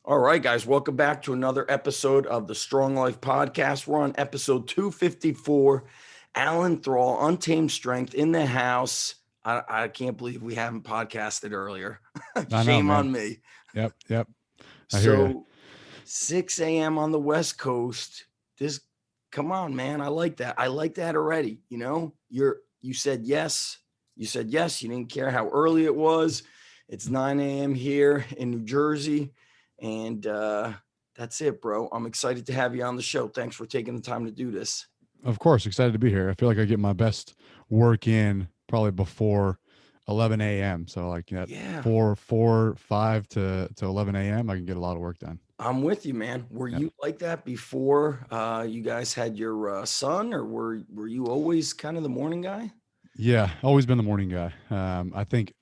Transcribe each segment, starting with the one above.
All right, guys, welcome back to another episode of the Strong Life Podcast. We're on episode 254. Alan Thrall, Untamed Strength in the house. I can't believe we haven't podcasted earlier. I know, Shame man. on me. Yep. I hear you. So 6 a.m. on the West Coast. This, come on, man. I like that. I like that already. You said yes. You said yes. You didn't care how early it was. It's 9 a.m. here in New Jersey. And that's it, bro. I'm excited to have you on the show. Thanks for taking the time to do this. Of course, excited to be here. I feel like I get my best work in probably before 11 a.m. So like at Yeah, 5 to 11 a.m. I can get a lot of work done. I'm with you, man. Were Yeah. you like that before you guys had your son, or were you always kind of the morning guy? Yeah. Always been the morning guy. I think,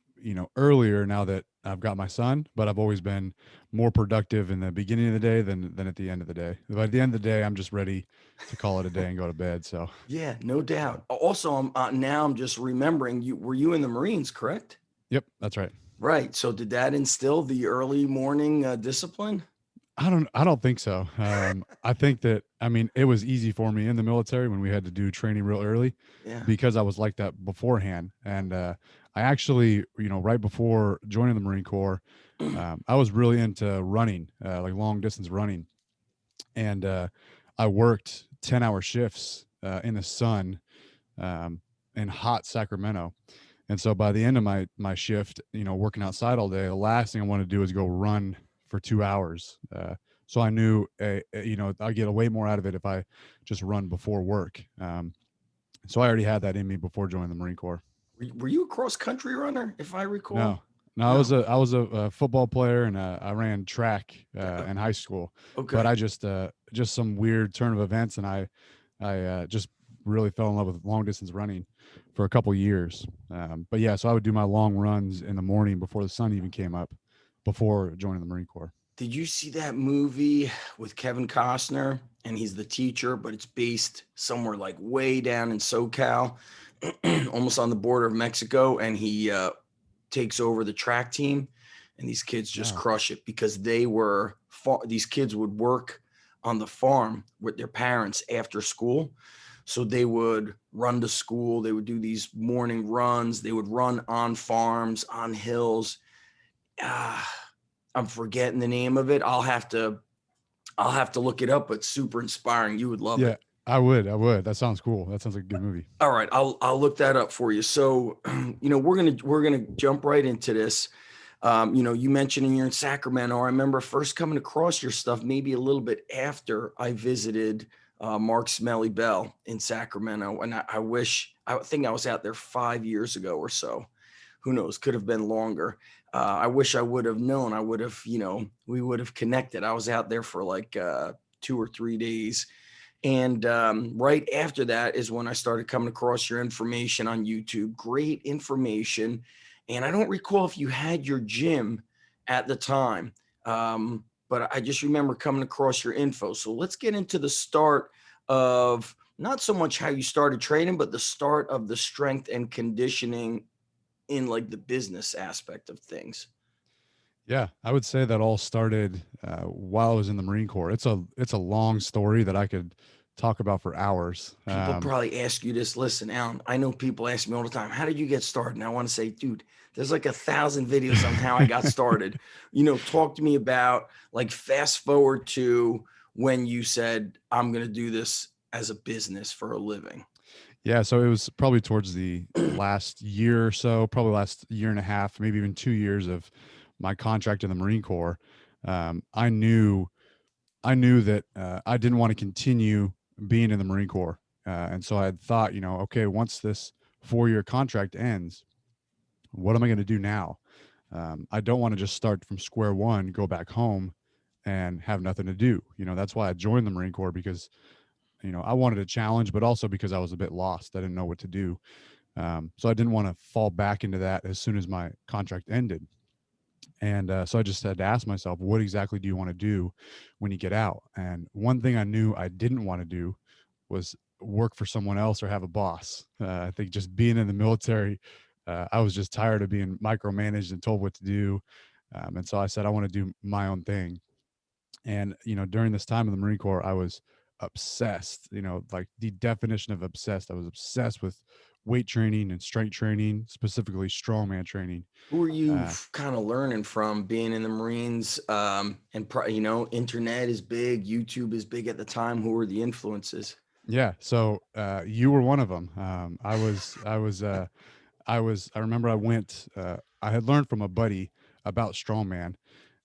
earlier now that I've got my son, but I've always been more productive in the beginning of the day than at the end of the day. By the end of the day, I'm just ready to call it a day and go to bed. So Yeah, no yeah. doubt. Also, I'm just remembering you. Were you in the Marines, correct? Yep. That's right. Right. So did that instill the early morning discipline? I don't think so. I think that I mean it was easy for me in the military when we had to do training real early Yeah. because I was like that beforehand. And I actually, right before joining the Marine Corps, I was really into running, like long distance running, and I worked 10-hour shifts in the sun um, in hot Sacramento. And so by the end of my shift, working outside all day, the last thing I want to do is go run for 2 hours. So I knew, I get way more out of it if I just run before work. So I already had that in me before joining the Marine Corps. Were you a cross country runner, if I recall? No, no, I was No. a football player and I ran track Uh, in high school, but Okay. I just some weird turn of events and I just really fell in love with long distance running for a couple years. But yeah, so I would do my long runs in the morning before the sun even came up, before joining the Marine Corps. Did you see that movie with Kevin Costner? And he's the teacher, but it's based somewhere like way down in SoCal, almost on the border of Mexico. And he takes over the track team, and these kids just No, crush it because these kids would work on the farm with their parents after school. So they would run to school, they would do these morning runs, they would run on farms, on hills. Ah, I'm forgetting the name of it. I'll have to look it up, but super inspiring. You would love it. yeah, I would. That sounds cool. That sounds like a good movie. All right, I'll look that up for you. So, we're gonna jump right into this. You mentioned you're in Sacramento. I remember first coming across your stuff maybe a little bit after I visited Mark Smelly Bell in Sacramento, and I think I was out there 5 years ago or so. Who knows? Could have been longer. I wish I would have known. I would have, we would have connected. I was out there for like 2 or 3 days. And right after that is when I started coming across your information on YouTube. Great information. And I don't recall if you had your gym at the time, but I just remember coming across your info. So let's get into the start of not so much how you started training, but the start of the strength and conditioning in like the business aspect of things. Yeah, I would say that all started while I was in the Marine Corps. It's a long story that I could talk about for hours. People probably ask you this. Listen, Alan, I know people ask me all the time, how did you get started? And I want to say, dude, there's like 1,000 videos on how I got started. Talk to me about like fast forward to when you said, I'm going to do this as a business for a living. Yeah, so it was probably towards the last year or so, probably last year and a half, maybe even 2 years of my contract in the Marine Corps. I knew that I didn't want to continue being in the Marine Corps, and so I had thought, okay, once this 4-year contract ends, what am I going to do now? I don't want to just start from square one, go back home, and have nothing to do. That's why I joined the Marine Corps because I wanted a challenge, but also because I was a bit lost. I didn't know what to do. So I didn't want to fall back into that as soon as my contract ended. And so I just had to ask myself, what exactly do you want to do when you get out? And one thing I knew I didn't want to do was work for someone else or have a boss. I think just being in the military, I was just tired of being micromanaged and told what to do. And so I said, I want to do my own thing. And, during this time in the Marine Corps, I was obsessed, like the definition of obsessed. I was obsessed with weight training and strength training, specifically strongman training. Who are you Uh, kind of learning from being in the Marines? Internet is big, YouTube is big at the time. Who are the influences? yeah. So, you were one of them. I remember I had learned from a buddy about strongman,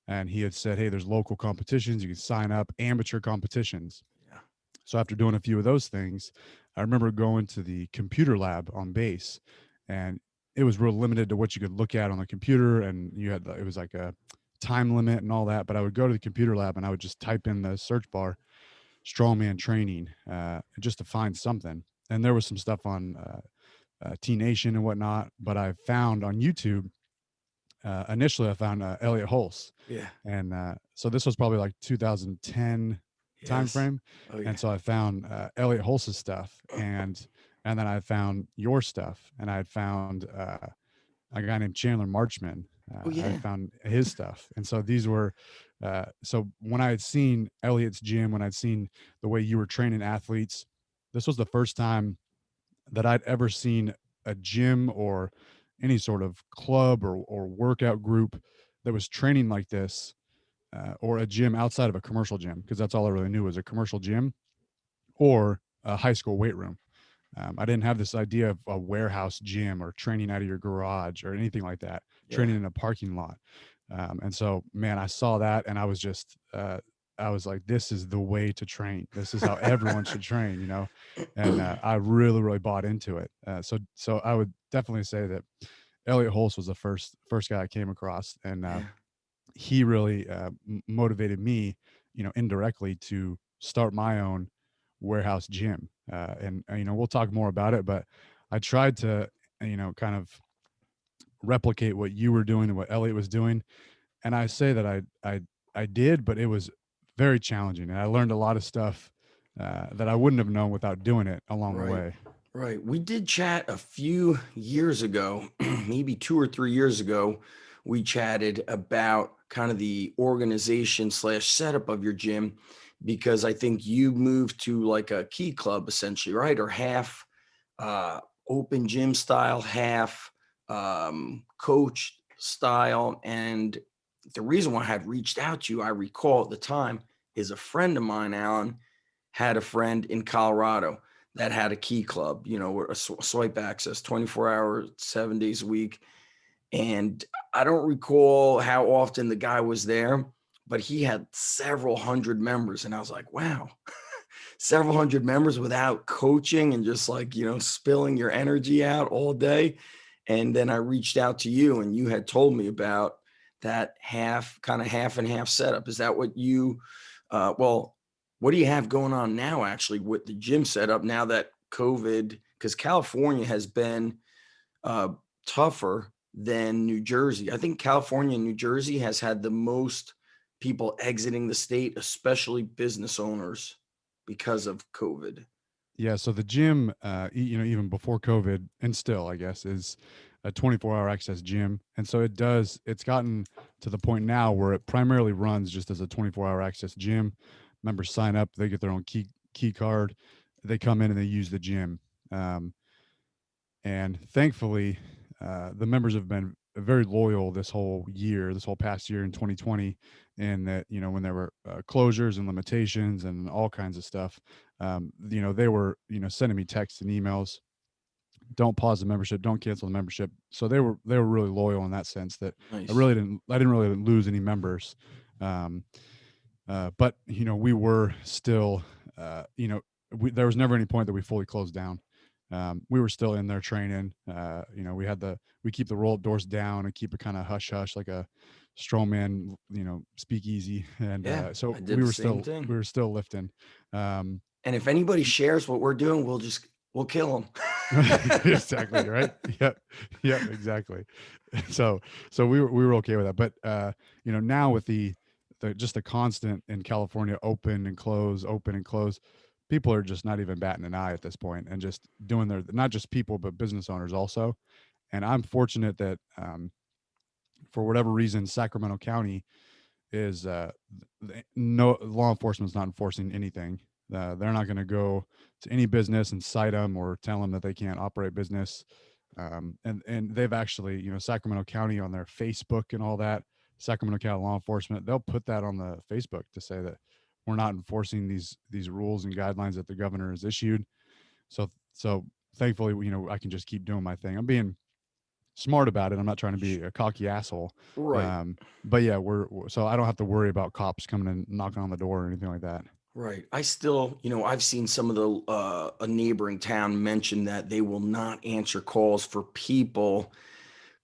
and he had said, "Hey, there's local competitions. You can sign up, amateur competitions." Yeah, So after doing a few of those things, I remember going to the computer lab on base, and it was real limited to what you could look at on the computer, and it was like a time limit and all that. But I would go to the computer lab and I would just type in the search bar strongman training, just to find something. And there was some stuff on T Nation and whatnot, but I found on YouTube. Initially, I found Elliot Hulse, yeah, and so this was probably like 2010 yes, timeframe, oh and yeah, so I found Elliot Hulse's stuff, and then I found your stuff, and I had found a guy named Chandler Marchman. oh I had yeah, found his stuff, and so these were. So when I had seen Elliot's gym, when I'd seen the way you were training athletes, this was the first time that I'd ever seen a gym or any sort of club or workout group that was training like this, or a gym outside of a commercial gym, because that's all I really knew was a commercial gym or a high school weight room. I didn't have this idea of a warehouse gym or training out of your garage or anything like that, yeah, training in a parking lot. And so, man, I saw that and I was like, this is the way to train. This is how everyone should train. And I really, really bought into it. So I would definitely say that Elliot Hulse was the first guy I came across, and yeah, he really motivated me, indirectly to start my own warehouse gym. And we'll talk more about it, but I tried to, kind of replicate what you were doing and what Elliot was doing. And I say that I did, but it was very challenging, and I learned a lot of stuff that I wouldn't have known without doing it along the right. way. Right. We did chat a few years ago, maybe 2 or 3 years ago. We chatted about kind of the organization slash setup of your gym because I think you moved to like a key club essentially, right? Or half uh, open gym style, half coach style. And the reason why I had reached out to you, I recall at the time, is a friend of mine, Alan, had a friend in Colorado that had a key club, a swipe access 24 hours, 7 days a week. And I don't recall how often the guy was there, but he had several hundred members. And I was like, wow, several hundred members without coaching and just like, spilling your energy out all day. And then I reached out to you and you had told me about that half and half setup. Is that what well, what do you have going on now actually with the gym setup now that COVID, because California has been uh, tougher than New Jersey. I think California and New Jersey has had the most people exiting the state, especially business owners, because of COVID. Yeah, so the gym, even before COVID, and still, I guess, is a 24-hour access gym, and so it's gotten to the point now where it primarily runs just as a 24-hour access gym. Members sign up, they get their own key card, they come in and they use the gym, um, and thankfully, the members have been very loyal this whole past year in 2020, and that when there were closures and limitations and all kinds of stuff, they were sending me texts and emails. Don't pause the membership. Don't cancel the membership. So they were really loyal in that sense. That Nice. I didn't really lose any members. Um, but we were still, there was never any point that we fully closed down. We were still in there training. We keep the roll up doors down and keep it kind of hush hush, like a strongman, speakeasy. And Yeah, so I did the same we thing. were still lifting. Um, And if anybody shares what we're doing, we'll kill them. exactly right. Yep, yep, exactly. So we were okay with that. But now with the just the constant in California, open and close, people are just not even batting an eye at this point and just doing their, not just people but business owners also. And I'm fortunate that for whatever reason Sacramento County is no law enforcement's not enforcing anything. They're not going to go to any business and cite them or tell them that they can't operate business. And they've actually, Sacramento County on their Facebook and all that, Sacramento County law enforcement, they'll put that on the Facebook to say that we're not enforcing these rules and guidelines that the governor has issued. So thankfully, I can just keep doing my thing. I'm being smart about it. I'm not trying to be a cocky asshole. Right. But yeah, so I don't have to worry about cops coming and knocking on the door or anything like that. Right. I still, I've seen some of the a neighboring town mention that they will not answer calls for people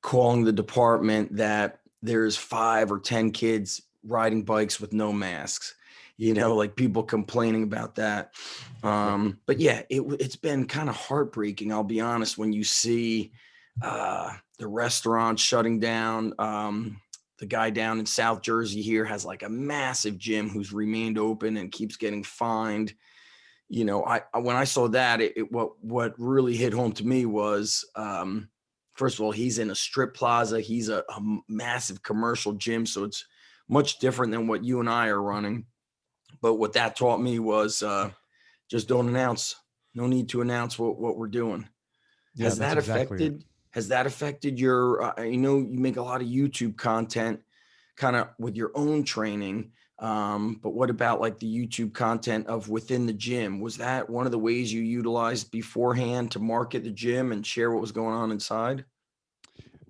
calling the department that there's 5 or 10 kids riding bikes with no masks. Like people complaining about that. But yeah, it's been kind of heartbreaking. I'll be honest, when you see the restaurants shutting down. The guy down in South Jersey here has like a massive gym who's remained open and keeps getting fined. When I saw that, what really hit home to me was, first of all, he's in a strip plaza. He's a massive commercial gym, so it's much different than what you and I are running. But what that taught me was, just don't announce. No need to announce what we're doing. Yeah, Has that's that exactly it. affected has that affected your, you make a lot of YouTube content kind of with your own training. But what about like the YouTube content of within the gym? Was that one of the ways you utilized beforehand to market the gym and share what was going on inside?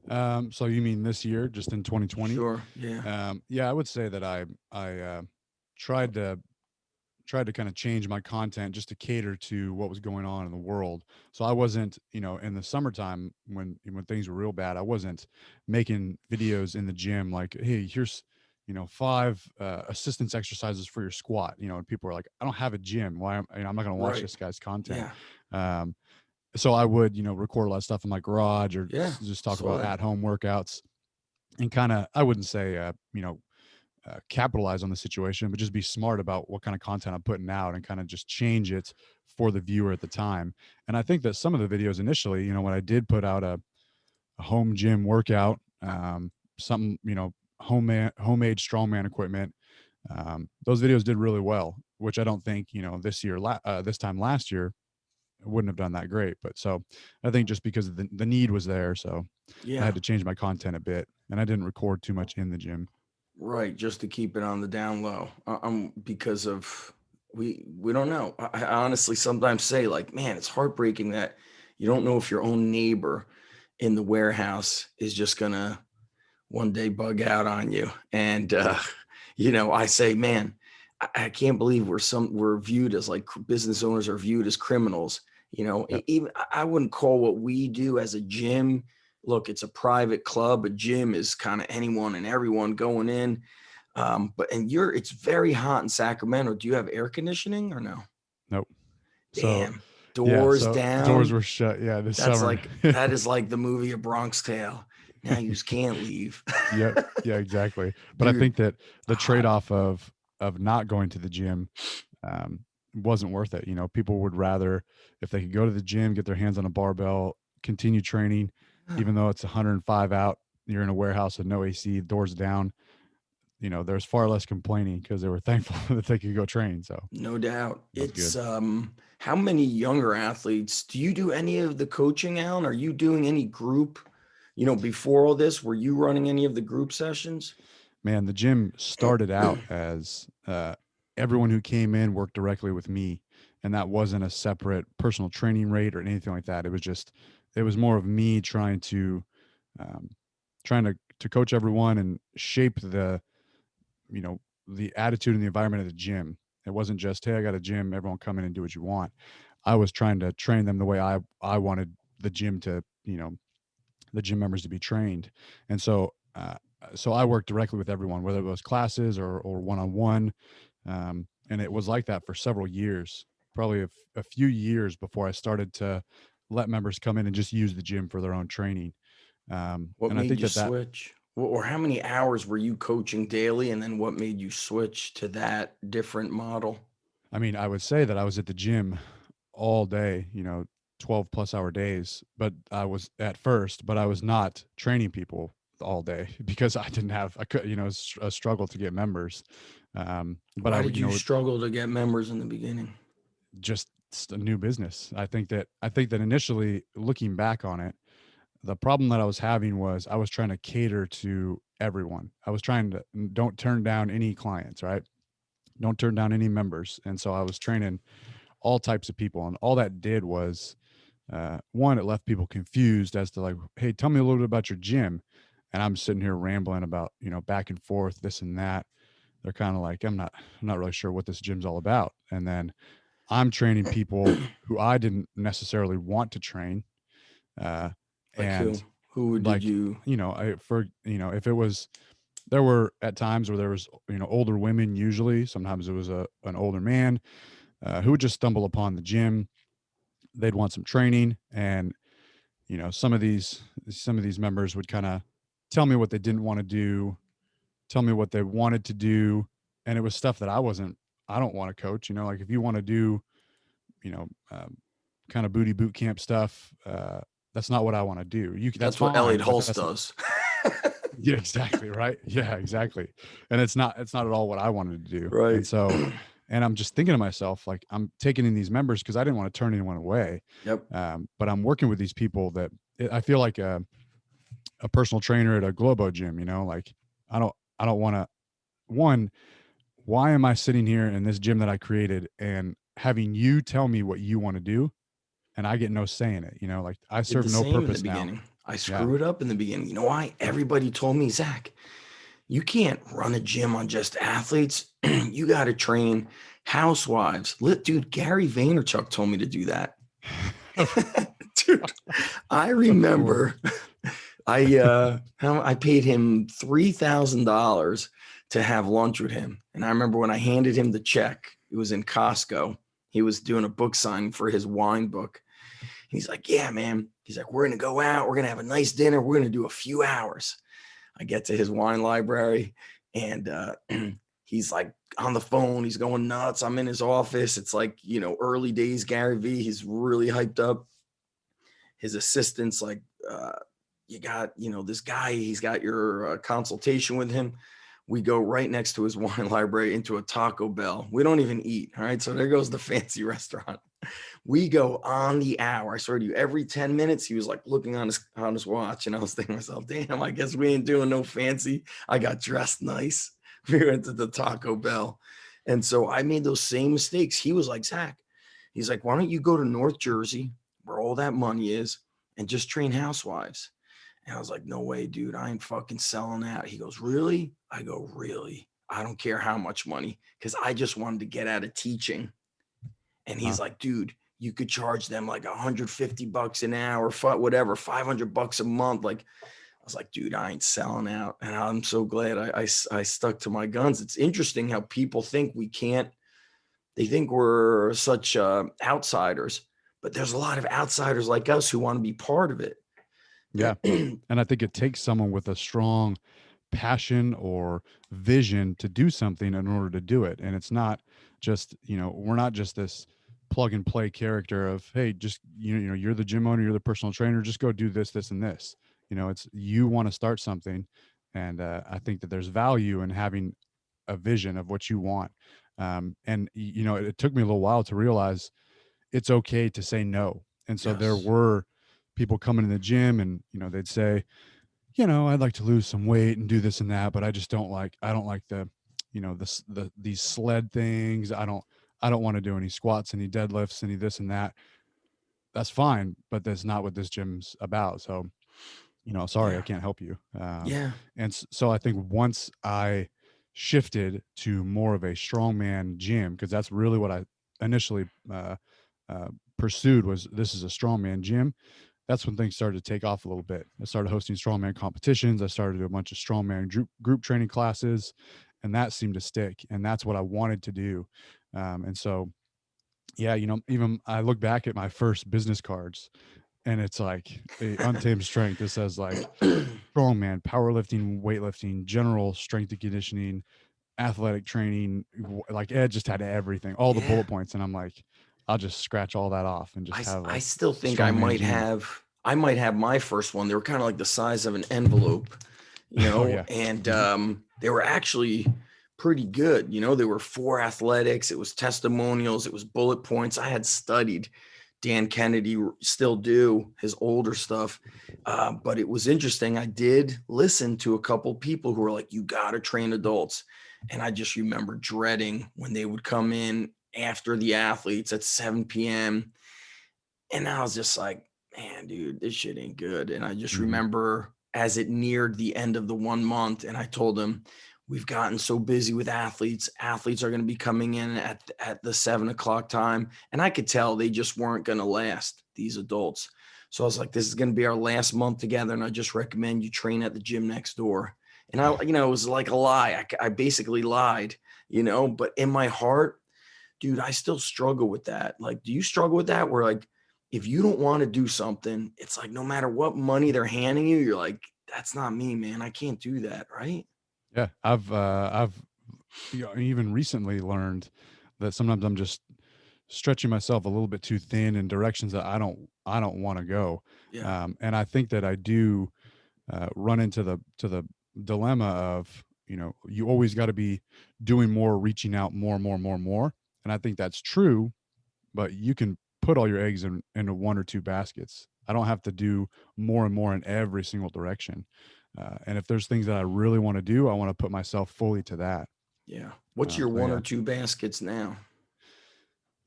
So you mean this year, just in 2020? Sure. Yeah. Yeah, I would say that I tried to kind of change my content just to cater to what was going on in the world. So I wasn't, in the summertime when things were real bad, I wasn't making videos in the gym like, hey, here's 5 assistance exercises for your squat. And people are like, I don't have a gym. Why I'm not going to watch Right. this guy's content. Yeah. Um, so I would record a lot of stuff in my garage or Yeah. just talk Saw about that. at home workouts and kind of, I wouldn't say capitalize on the situation, but just be smart about what kind of content I'm putting out and kind of just change it for the viewer at the time. And I think that some of the videos initially, when I did put out a home gym workout, something, homemade strongman equipment, those videos did really well, which I don't think, this time last year, I wouldn't have done that great. But so I think just because the need was there. So I Yeah. had to change my content a bit and I didn't record too much in the gym. Right, just to keep it on the down low. Because of we don't know. I honestly sometimes say like, man, it's heartbreaking that you don't know if your own neighbor in the warehouse is just gonna one day bug out on you. And I say, man, I can't believe we're viewed as like business owners are viewed as criminals. Yep. Even I wouldn't call what we do as a gym. Look, it's a private club. A gym is kind of anyone and everyone going in. But and it's very hot in Sacramento. Do you have air conditioning or no? Nope. So Damn. yeah, Doors so doors down. were shut. Yeah, this That's summer. like that is like the movie A Bronx Tale. Now you just can't leave. Yep. Yeah, exactly. But I Dude, think that the hot. trade-off of not going to the gym wasn't worth it. People would rather if they could go to the gym, get their hands on a barbell, continue training, even though it's 105 out, you're in a warehouse with no AC, doors down. There's far less complaining because they were thankful that they could go train. So No doubt. that was It's good. how many younger athletes do you do any of the coaching, Alan? Are you doing any group? Before all this, were you running any of the group sessions? Man, the gym started out as everyone who came in worked directly with me, and that wasn't a separate personal training rate or anything like that. It was more of me um, trying to coach everyone and shape you know, the attitude and the environment of the gym. It wasn't just, hey, I got a gym, everyone come in and do what you want. I was trying to train them the way I wanted the gym to, the gym members to be trained. And so I worked directly with everyone, whether it was classes or one-on-one. And it was like that for several years, probably a few years before I started to let members come in and just use the gym for their own training. What And I made think you that switch? Or how many hours were you coaching daily? And then what made you switch to that different model? I mean, I would say that I was at the gym all day, 12 plus hour days, but I was at first, but I was not training people all day because I could, it's a struggle to get members. But I Why would, did you struggle to get members in the beginning? just a new business. I think that initially, looking back on it, the problem that I was having was I was trying to cater to everyone. I was trying to don't turn down any clients, right? Don't turn down any members. And so I was training all types of people. And all that did was, one, it left people confused as to like, hey, tell me a little bit about your gym. And I'm sitting here rambling about, back and forth, this and that. They're kind of like, I'm not really sure what this gym's all about. And then I'm training people who I didn't necessarily want to train. Uh, Like who? and Who did like, you? if it was, there were at times where there was, older women, usually, sometimes it was an older man, who would just stumble upon the gym. They'd want some training. And, some of these members would kind of tell me what they didn't want to do, tell me what they wanted to do. And it was stuff that I don't want to coach, like if you want to do, you know, um, kind of booty boot camp stuff. That's not what I want to do. That's That's what Elliot fine, but Hulse that's does. yeah, exactly. Right. Yeah, exactly. And it's not at all what I wanted to do. And Right. so, and I'm just thinking to myself, like I'm taking in these members because I didn't want to turn anyone away. Yep. But I'm working with these people that I feel like a personal trainer at a Globo gym, like I don't want to, one, why am I sitting here in this gym that I created and having you tell me what you want to do and I get no say in it, like I Did the serve no same in the purpose now. beginning. I Yeah. screwed up in the beginning. You know why? Everybody told me, Zach, you can't run a gym on just athletes. You got to train housewives. Dude, Gary Vaynerchuk told me to do that. Dude, I Cool. remember I paid him $3,000 to have lunch with him. And I remember when I handed him the check, it was in Costco. He was doing a book signing for his wine book. He's like, yeah, man. He's like, we're going to go out. We're going to have a nice dinner. We're going to do a few hours. I get to his wine library and he's like on the phone. He's going nuts. I'm in his office. It's like, early days, Gary V. He's really hyped up. His assistant's like, you got, this guy, he's got your consultation with him. We go right next to his wine library into a Taco Bell. We don't even eat. All right. So there goes the fancy restaurant. We go on the hour. I swear to you, every 10 minutes, he was like looking on his watch. And I was thinking to myself, damn, I guess we ain't doing no fancy. I got dressed nice. We went to the Taco Bell. And so I made those same mistakes. He was like, Zach, he's like, why don't you go to North Jersey where all that money is and just train housewives? And I was like, no way, dude. I ain't fucking selling out. He goes, really? I go, really? I don't care how much money because I just wanted to get out of teaching. And Huh. he's like, dude, you could charge them like $150 an hour, whatever, $500 a month. Like, I was like, dude, I ain't selling out. And I'm so glad I stuck to my guns. It's interesting how people think we can't, they think we're such outsiders, but there's a lot of outsiders like us who want to be part of it. Yeah. And I think it takes someone with a strong passion or vision to do something in order to do it. And it's not just, we're not just this plug and play character of, hey, just, you're the gym owner, you're the personal trainer, just go do this, this, and this. It's you want to start something. And I think that there's value in having a vision of what you want. And, it took me a little while to realize it's okay to say no. And so there Yes. were people coming in the gym and, they'd say, I'd like to lose some weight and do this and that, but I don't like these sled things. I don't want to do any squats, any deadlifts, any this and that. That's fine, but that's not what this gym's about. So, sorry, I Yeah. can't help you. Yeah. And so I think once I shifted to more of a strongman gym, because that's really what I initially uh, pursued was this is a strongman gym. That's when things started to take off a little bit. I started hosting strongman competitions. I started to do a bunch of strongman group training classes, and that seemed to stick. And that's what I wanted to do. And so, yeah, even I look back at my first business cards, and it's like a untamed strength. It says like strongman, powerlifting, weightlifting, general strength and conditioning, athletic training. Like Ed just had everything, all the Yeah. bullet points, and I'm like, I'll just scratch all that off and just have I a still think strongman gym. I might have my first one. They were kind of like the size of an envelope. Oh yeah. and Mhm. they were actually pretty good. There were 4 athletics, it was testimonials, it was bullet points. I had studied Dan Kennedy, still do his older stuff. But it was interesting. I did listen to a couple people who were like, you got to train adults. And I just remember dreading when they would come in after the athletes at 7 p.m. And I was just like, man, dude, this shit ain't good. And I just Mhm. remember as it neared the end of the 1 month, and I told him, we've gotten so busy with athletes. Athletes are going to be coming in at the 7 o'clock time. And I could tell they just weren't going to last, these adults. So I was like, this is going to be our last month together. And I just recommend you train at the gym next door. And it was like a lie. I basically lied, but in my heart, dude, I still struggle with that. Like, do you struggle with that? Where like, if you don't want to do something, it's like no matter what money they're handing you, you're like, that's not me, man. I can't do that, right? Yeah, I've even recently learned that sometimes I'm just stretching myself a little bit too thin in directions that I don't want to go. Yeah, And I think that I do run into the dilemma of, you always got to be doing more, reaching out more, more, more, more. And I think that's true, but you can put all your eggs into one or two baskets. I don't have to do more and more in every single direction. And if there's things that I really want to do, I want to put myself fully to that. yeah. What's your So one yeah, or two baskets now?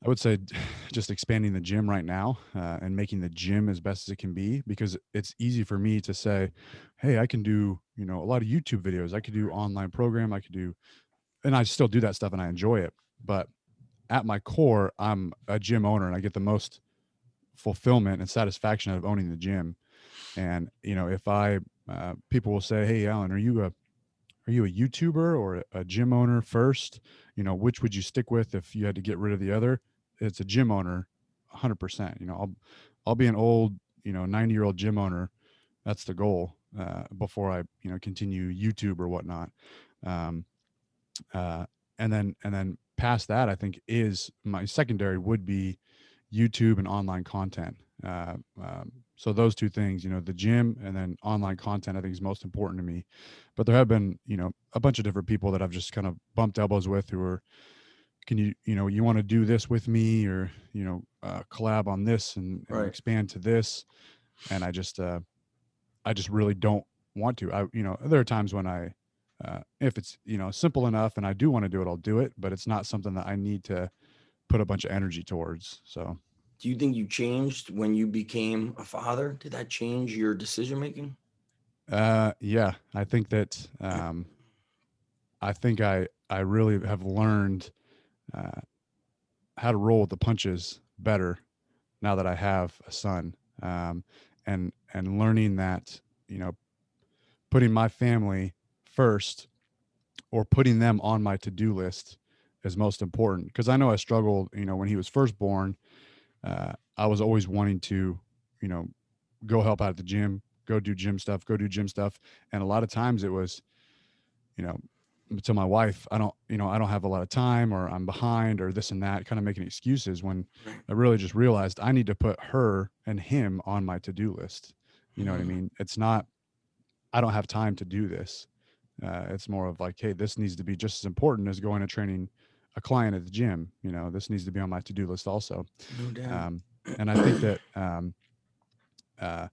I would say just expanding the gym right now, and making the gym as best as it can be, because it's easy for me to say, hey, I can do, a lot of YouTube videos. I could do online program. I could do, and I still do that stuff and I enjoy it. But at my core, I'm a gym owner and I get the most fulfillment and satisfaction out of owning the gym. And, if people will say, hey, Alan, are you a YouTuber or a gym owner first? Which would you stick with if you had to get rid of the other? It's a gym owner, 100%. I'll be an old, 90-year-old gym owner. That's the goal, before I, continue YouTube or whatnot. Um, uh, and then past that, I think is my secondary would be YouTube and online content. So those two things, the gym and then online content, I think is most important to me. But there have been, a bunch of different people that I've just kind of bumped elbows with who are, can you want to do this with me, or, collab on this and Right. expand to this. And I just really don't want to. There are times when if it's, simple enough and I do want to do it, I'll do it, but it's not something that I need to put a bunch of energy towards. So, Do you think you changed when you became a father? Did that change your decision making? yeah, I think that, I think I really have learned, uh, how to roll with the punches better now that I have a son. And learning that, putting my family first, or putting them on my to-do list, is most important. Because I know I struggled, when he was first born. I was always wanting to, you know, go help out at the gym, go do gym stuff. And a lot of times it was, you know, to my wife, I don't have a lot of time, or I'm behind, or this and that, kind of making excuses, when Right. I really just realized I need to put her and him on my to-do list. You know what I Mhm. mean? It's not, I don't have time to do this. It's more of like, hey, this needs to be just as important as going to training a client at the gym. This needs to be on my to-do list also. No doubt. Um, and I think that, uh,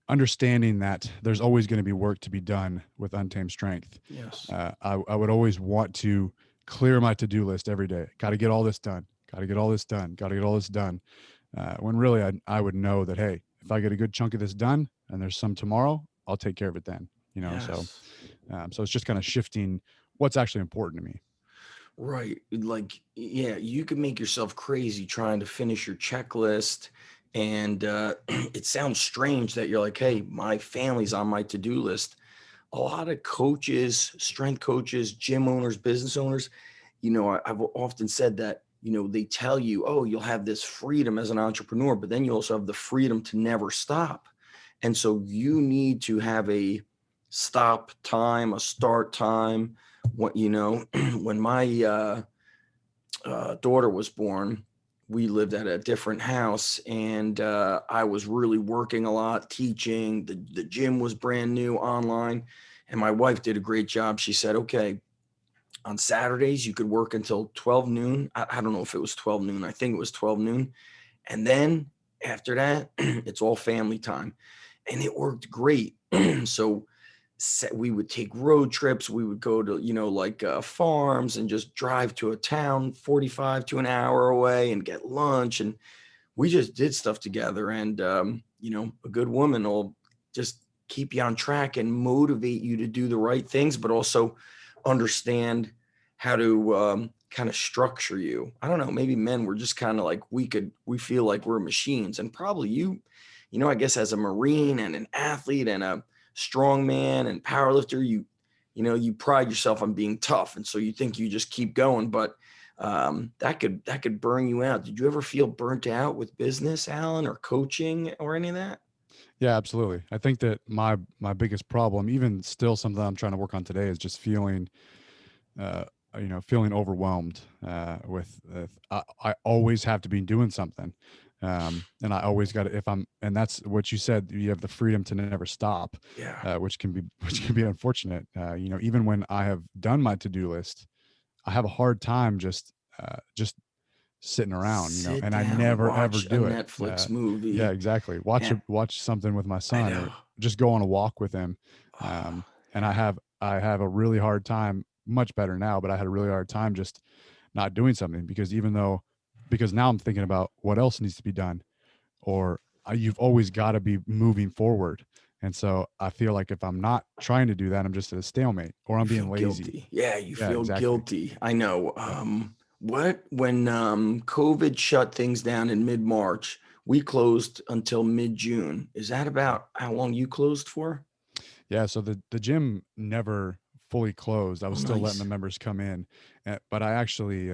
understanding that there's always going to be work to be done with Untamed Strength. Yes. I would always want to clear my to-do list every day. Got to get all this done. Got to get all this done. Got to get all this done. When really I would know that, hey, if I get a good chunk of this done and there's some tomorrow, I'll take care of it then. So Yes. so it's just kind of shifting what's actually important to me. Right. Like, yeah, you could make yourself crazy trying to finish your checklist. And it sounds strange that you're like, hey, my family's on my to do list. A lot of coaches, strength coaches, gym owners, business owners, I've often said that, they tell you, oh, you'll have this freedom as an entrepreneur, but then you also have the freedom to never stop. And so you need to have a stop time, a start time. What, when my daughter was born, we lived at a different house, and I was really working a lot, teaching. The gym was brand new online, and my wife did a great job. She said, okay, on Saturdays, you could work until 12 noon. I don't know if it was 12 noon. I think it was 12 noon. And then after that, it's all family time. And it worked great. So we would take road trips. We would go to, like farms and just drive to a town 45 to an hour away and get lunch. And we just did stuff together. And, a good woman will just keep you on track and motivate you to do the right things, but also understand how to kind of structure you. I don't know, maybe men were just kind of like, we feel like we're machines. And probably I guess as a Marine and an athlete and a strongman and powerlifter, you pride yourself on being tough. And so you think you just keep going, but that could burn you out. Did you ever feel burnt out with business, Alan, or coaching or any of that? Yeah, absolutely. I think that my biggest problem, even still something I'm trying to work on today, is just feeling uh, feeling overwhelmed I always have to be doing something. And I always got to, if I'm, and that's what you said, you have the freedom to never stop, Yeah. which can be, which can be unfortunate. Even when I have done my to-do list, I have a hard time just sitting around, Sit and I down, never ever watch a do it. Netflix Yeah, movie. exactly. And Watch something with my I son, or know. just go on a walk with him. Oh, And yeah. I have a really hard time, much better now, but I had a really hard time just not doing something, because now I'm thinking about what else needs to be done, or you've always got to be moving forward. And so I feel like if I'm not trying to do that, I'm just at a stalemate, or You I'm feel being lazy. guilty. Yeah, you Yeah, feel exactly. guilty. I know. Yeah. What when COVID shut things down in mid-March, we closed until mid-June. Is that about how long you closed for? Yeah, so the gym never fully closed. I Oh, was still letting nice. the members come in, but I actually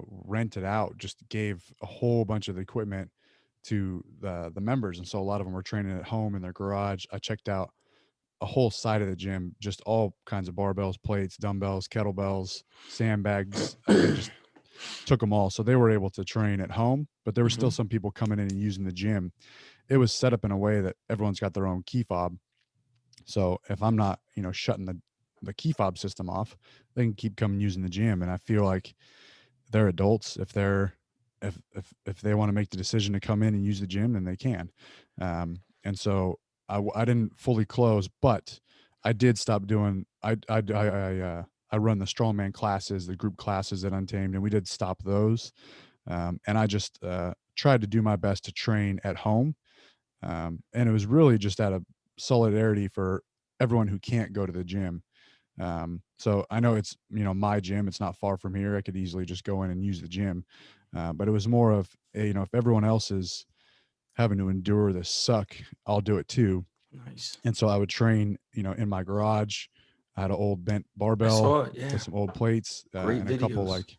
rented out, just gave a whole bunch of the equipment to the members, and so a lot of them were training at home in their garage. I checked out a whole side of the gym, just all kinds of barbells, plates, dumbbells, kettlebells, sandbags, and just took them all. So they were able to train at home, but there were still Mhm. some people coming in and using the gym. It was set up in a way that everyone's got their own key fob, so if I'm not, shutting the key fob system off, they can keep coming using the gym. And I feel like they're adults. If they want to make the decision to come in and use the gym, then they can. And so I didn't fully close, but I did stop doing. I run the strongman classes, the group classes at Untamed, and we did stop those. And I just tried to do my best to train at home, and it was really just out of solidarity for everyone who can't go to the gym. So I know it's, my gym, it's not far from here. I could easily just go in and use the gym. But it was more of, if everyone else is having to endure this suck, I'll do it too. Nice. And so I would train, in my garage. I had an old bent I barbell saw it. with Yeah. some old plates, Great and a couple videos. like,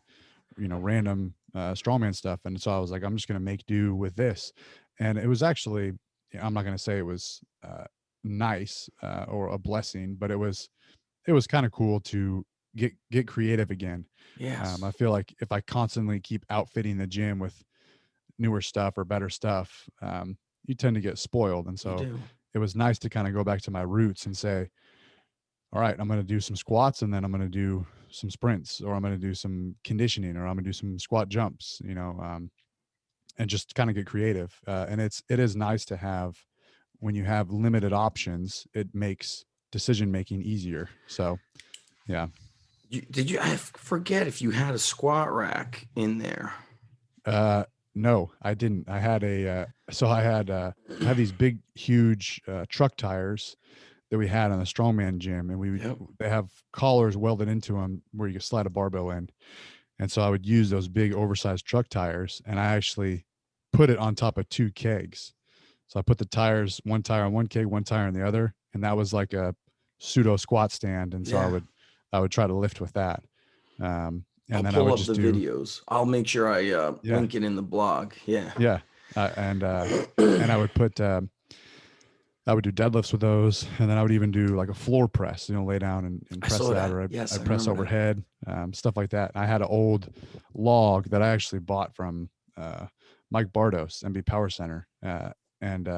random strongman stuff. And so I was like, I'm just going to make do with this. And it was actually, I'm not going to say it was nice or a blessing, but it was kind of cool to get creative again. I Yes, feel like if I constantly keep outfitting the gym with newer stuff or better stuff, you tend to get spoiled. And you so do. it was nice to kind of go back to my roots and say, all right, I'm going to do some squats, and then I'm going to do some sprints, or I'm going to do some conditioning, or I'm going to do some squat jumps, and just kind of get creative. And it is nice to have, when you have limited options, it makes decision making easier. So yeah. Did you? I forget if you had a squat rack in there. Uh, no, I didn't. I had I had these big, huge truck tires that we had on the strongman gym, and Yep. they have collars welded into them where you can slide a barbell in. And so I would use those big oversized truck tires, and I actually put it on top of two kegs. So I put the tires, one tire on one keg, one tire on the other, and that was like a pseudo squat stand. And so Yeah. I would try to lift with that. I'll And then I pull would up just the do, videos. I'll make sure I yeah, link it in the blog. Yeah. yeah. And I would put, I would do deadlifts with those, and then I would even do like a floor press, lay down and I press saw that, that. or Yes, I I press remember that. overhead, stuff like that. I had an old log that I actually bought from Mike Bardos, MB Power Center, and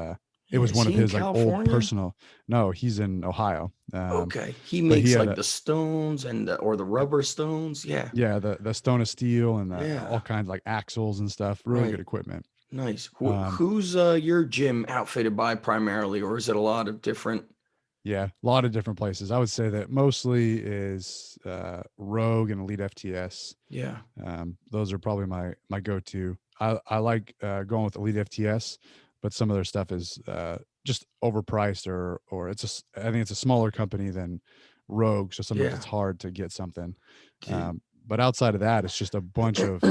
it Yeah, was is one of he in his like old California? personal. No, he's in Ohio, Okay, he but he makes had like a the stones and or the yeah, rubber stones. Yeah, yeah, the Stone of Steel and all yeah, kinds like axles and stuff. Really good right. equipment. Nice. Um, Who's your gym outfitted by primarily, or is it a lot of different? Yeah, a lot of different places. I would say that mostly is Rogue and Elite FTS. Yeah, Those are probably my go-to. I like going with Elite FTS, but some of their stuff is just overpriced or I think it's a smaller company than Rogue, so sometimes yeah. it's hard to get something. Dude. But outside of that, it's just a bunch of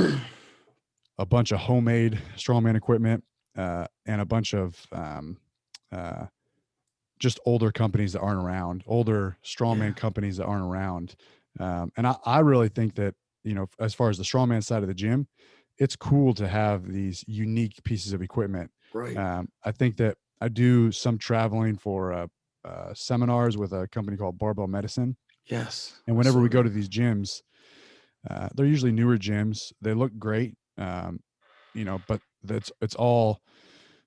homemade strongman equipment and a bunch of uh, just older companies that aren't around, older Yeah, strongman companies that aren't around. And I really think that, as far as the strongman side of the gym, it's cool to have these unique pieces of equipment. right. I think that I do some traveling for seminars with a company called Barbell Medicine. Yes, And I whenever saw we go that. to these gyms, they're usually newer gyms. They look great, but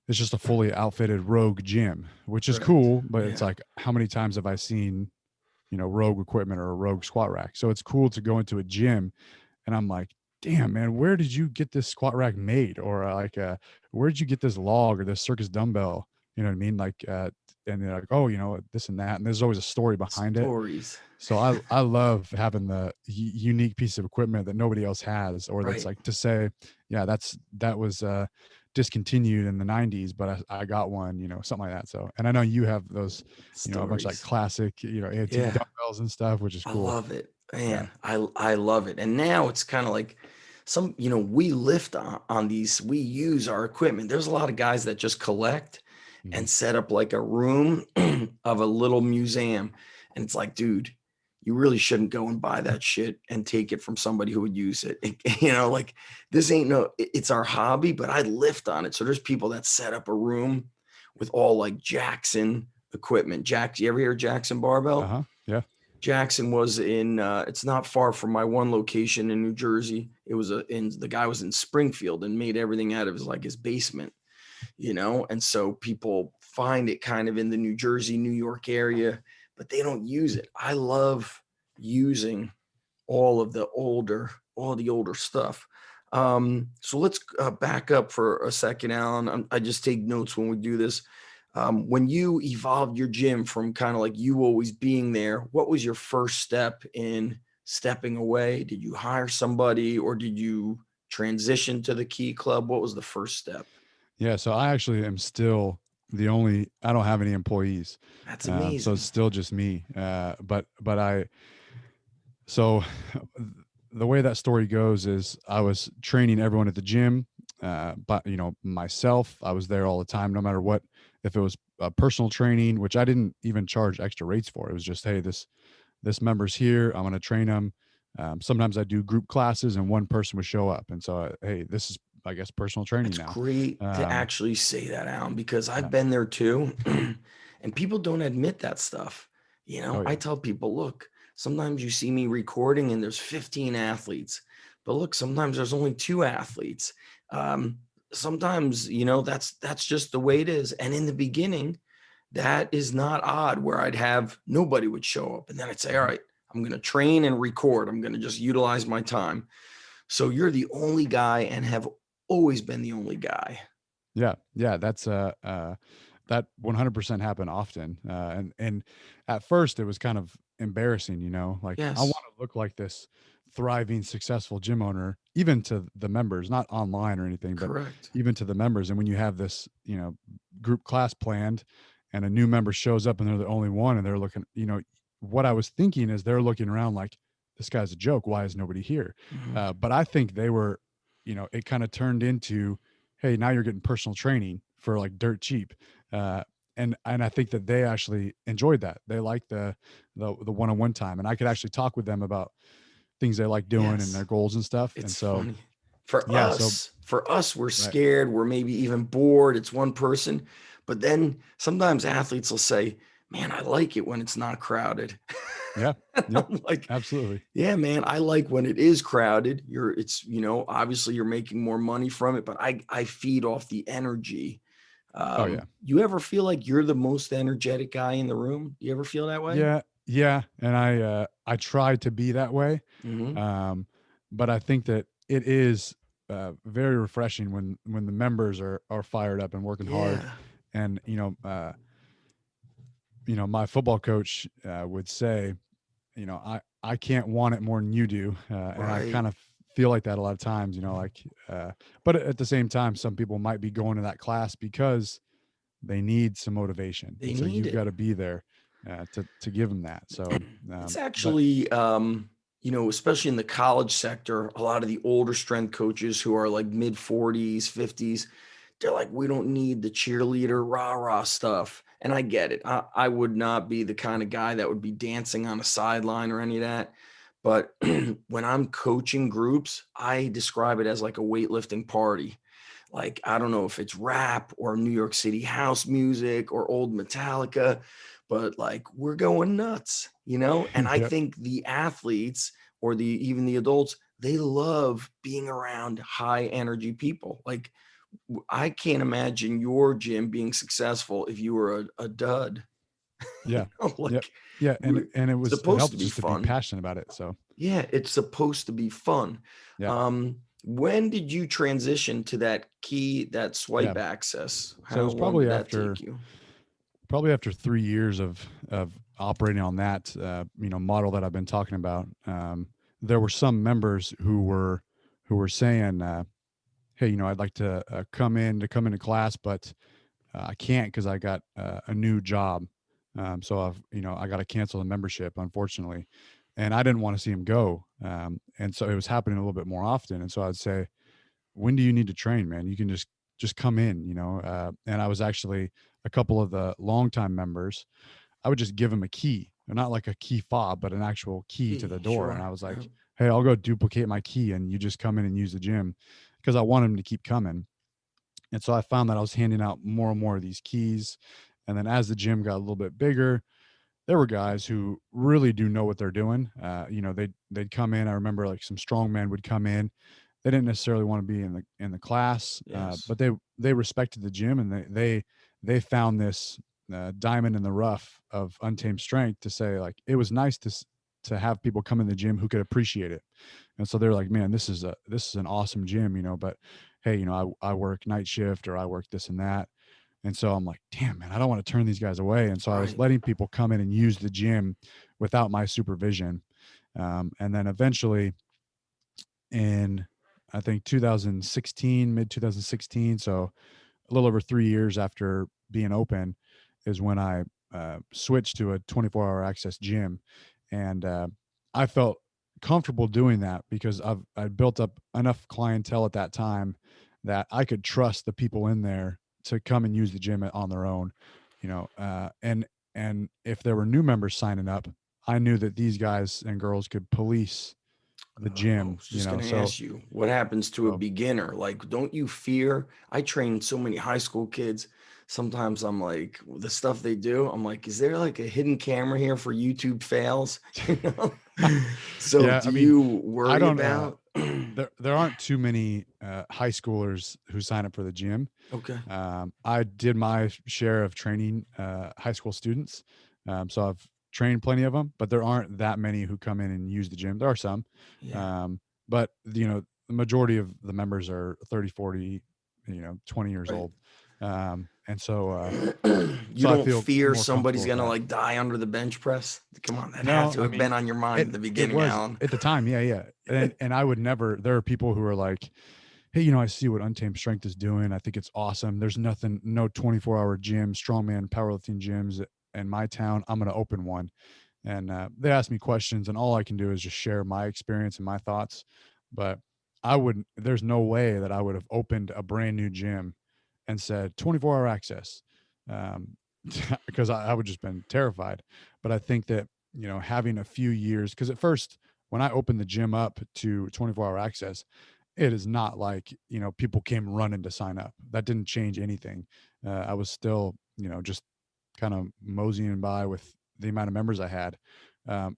it's just a fully outfitted Rogue gym, which is Correct. cool. But it's Yeah, like, how many times have I seen, Rogue equipment or a Rogue squat rack? So it's cool to go into a gym and I'm like, damn, man, where did you get this squat rack made? Or where did you get this log or this circus dumbbell? You know what I mean? Like, and they're like, oh, this and that. And there's always a story behind it. stories. So I love having the unique piece of equipment that nobody else has, or that's Right. like to say, yeah, that was discontinued in the '90s, but I got one, something like that. So, and I know you have those, a bunch of like Stories. classic, antique Yeah. dumbbells and stuff, which is I cool. love it, Yeah. man. I love it. And now it's kind of like we lift on these, we use our equipment. There's a lot of guys that just collect Hmm. and set up like a room of a little museum. And it's like, dude, you really shouldn't go and buy that shit and take it from somebody who would use it. Like this ain't it's our hobby, but I lift on it. So there's people that set up a room with all like Jackson equipment. You ever hear Jackson Uh barbell? huh. Yeah. Jackson was in it's not far from my one location in New Jersey. It was the guy was in Springfield and made everything out of his basement, and so people find it kind of in the New Jersey, New York area, but they don't use it. I love using all the older stuff. So let's back up for a second, Alan. I just take notes when we do this. When you evolved your gym from kind of like you always being there, what was your first step in stepping away? Did you hire somebody or did you transition to the Key Club? What was the first step? Yeah. So I actually am still I don't have any employees. That's So it's amazing. still just me. So the way that story goes is I was training everyone at the gym, but myself, I was there all the time, no matter what. If it was personal training, which I didn't even charge extra rates for, it was just, hey, this member's here, I'm going to train them. Sometimes I do group classes, and one person would show up, and so hey, this is, I guess, personal training That's now. great to Um, actually say that, Alan, because I've yeah. been there too. And people don't admit that stuff. Oh I yeah. tell people, look, sometimes you see me recording and there's 15 athletes, but look, sometimes there's only two athletes. Um, Sometimes, that's just the way it is. And in the beginning, that is not odd where I'd have nobody would show up. And then I'd say, all Mhm. right, I'm going to train and record. I'm going to just utilize my time. So you're the only guy and have always been the only guy. Yeah, yeah, that's that 100% happen often. And at first it was kind of embarrassing, like I want Yes, to look like this thriving, successful gym owner, even to the members, not online or anything, but correct. even to the members. And when you have this, group class planned and a new member shows up and they're the only one and they're looking, what I was thinking is they're looking around like, this guy's a joke. Why is nobody here? Mhm. But I think they were, it kind of turned into, hey, now you're getting personal training for like dirt cheap. Uh, and I think that they actually enjoyed that. They liked the one-on-one time, and I could actually talk with them about things they like doing and Yes, their goals and stuff. And it's so, funny. For yeah, so us, for us, we're right, scared. We're maybe even bored. It's one person. But then sometimes athletes will say, man, I like it when it's not crowded. Yeah. Yep. I'm like, Absolutely. yeah, man, I like when it is crowded. Obviously you're making more money from it, but I feed off the energy. Oh yeah. You ever feel like you're the most energetic guy in the room? You ever feel that way? Yeah. Yeah. And I try to be that way. Hmm. Um, but I think that it is very refreshing when the members are fired up and working hard. Yeah, And my football coach would say, I can't want it more than you do, and I right. kind of feel like that a lot of times. But at the same time, some people might be going to that class because they need some motivation, They and so need you've it. got to be there to give them that. So, It's but actually, especially in the college sector, a lot of the older strength coaches who are like mid 40s, 50s, they're like, we don't need the cheerleader rah rah stuff. And I get it. I would not be the kind of guy that would be dancing on a sideline or any of that. But when I'm coaching groups, I describe it as like a weightlifting party. Like, I don't know if it's rap or New York City house music or old Metallica, but like we're going nuts, you know? And I yep, think the athletes or even the adults, they love being around high energy people. Like I can't imagine your gym being successful if you were a dud. yeah, yep, Like yeah, and we're it supposed to helps be just to be fun. passionate about it. So, Yeah, it's supposed to be fun. yeah, When did you transition to that key, that yeah. swipe access? So it How was long did that take you? probably after 3 years of operating on that model that I've been talking about. There were some members who were saying, "Hey, I'd like to come into class, but I can't because I got a new job. So I got to cancel the membership, unfortunately." And I didn't want to see him go. And so it was happening a little bit more often. And so I'd say, when do you need to train, man? You can just come in, and I was actually a couple of the longtime members, I would just give them a key, not like a key fob, but an actual key to the door. And Sure. I was Yeah. like, hey, I'll go duplicate my key and you just come in and use the gym, because I want them to keep coming. And so I found that I was handing out more and more of these keys. And then as the gym got a little bit bigger, there were guys who really do know what they're doing. They'd come in. I remember like some strongmen would come in. They didn't necessarily want to be in the class, Yes. but they respected the gym, and they found this diamond in the rough of untamed strength, to say like it was nice to have people come in the gym who could appreciate it. And so they're like, man, this is an awesome gym, but hey, I work night shift, or I work this and that. And so I'm like, damn, man, I don't want to turn these guys away. And so I was Right. letting people come in and use the gym without my supervision. And then eventually in, I think, 2016, mid 2016, so a little over 3 years after being open, is when I switched to a 24-hour access gym. And I felt comfortable doing that because I built up enough clientele at that time that I could trust the people in there to come and use the gym on their own, and if there were new members signing up, I knew that these guys and girls could police the I gym, was just going to so ask you, what happens to a so beginner? Like, don't you fear? I train so many high school kids. Sometimes I'm like, the stuff they do, I'm like, is there like a hidden camera here for YouTube fails? You know? So yeah, do I mean, you I worry don't about? there aren't too many high schoolers who sign up for the gym. Okay. I did my share of training high school students, so I've trained plenty of them, but there aren't that many who come in and use the gym. There are some, Yeah. um, but the majority of the members are 30, 40, 20 years Right. old, and so You so I don't feel fear more comfortable somebody's with gonna that. like die under the bench press? Come on, that had No, to I have been mean, on your mind it in the it beginning, was Alan. at the time, yeah, yeah, and I would never. There are people who are like, hey, I see what Untamed Strength is doing. I think it's awesome. There's nothing, no 24-hour gym, strongman, powerlifting gyms in my town. I'm going to open one. And they ask me questions, and all I can do is just share my experience and my thoughts. But there's no way that I would have opened a brand new gym and said 24-hour access, um, because I would just been terrified. But I think that, having a few years, because at first, when I opened the gym up to 24-hour access, it is not like, people came running to sign up. That didn't change anything. I was still, just kind of moseying by with the amount of members I had.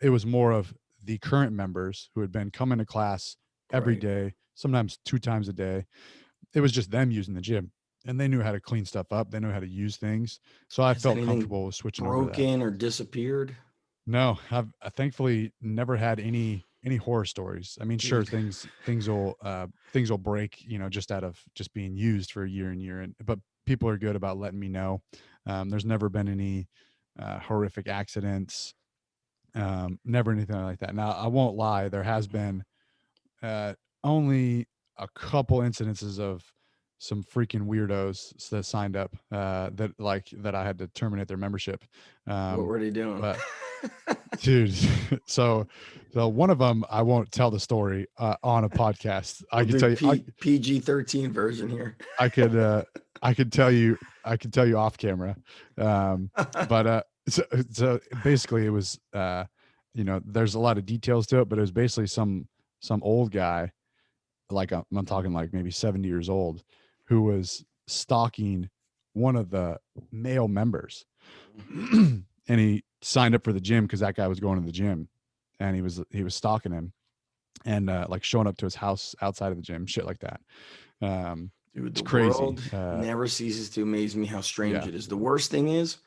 It was more of the current members who had been coming to class every Right. day, sometimes 2 times a day. It was just them using the gym, and they knew how to clean stuff up. They knew how to use things. So I Has felt anything comfortable with switching over to that. broken or disappeared? No, I thankfully never had any horror stories. I mean, sure, Dude, things will break, just out of just being used for a year and year, and but people are good about letting me know. There's never been any horrific accidents, never anything like that. Now, I won't lie, there has been uh, only a couple incidences of some freaking weirdos that signed up that I had to terminate their membership. what Um, were they doing? but dude, so one of them, I won't tell the story on a podcast. I We'll can do tell you, PG-13 version here. I could uh, I could tell you, off camera. But so basically, it was there's a lot of details to it, but it was basically some old guy, like I'm talking like maybe 70 years old, who was stalking one of the male members. And he signed up for the gym because that guy was going to the gym, and he was stalking him, and like showing up to his house outside of the gym, shit like that. Dude, It's the crazy. world never ceases to amaze me how strange Yeah, it is. The worst thing is,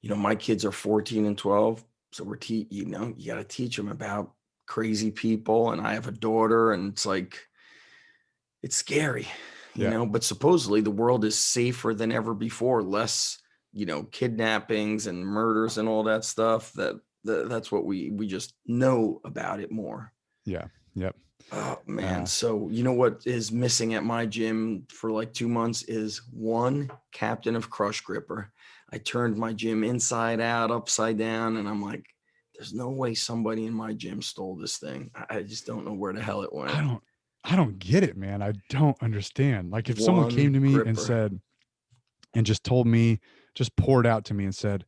my kids are 14 and 12, so you got to teach them about crazy people, and I have a daughter, and it's like it's scary, yeah, but supposedly the world is safer than ever before, less, kidnappings and murders and all that stuff. That's what we just know about it more. yeah, yep. Oh man. Uh, So you know what is missing at my gym for like 2 months is one captain of crush gripper. I turned my gym inside out, upside down, and I'm like, there's no way somebody in my gym stole this thing. I just don't know where the hell it I went. don't, I don't get it, man. I don't understand. Like if someone came One to me and gripper. said, and just told me, just poured out to me and said,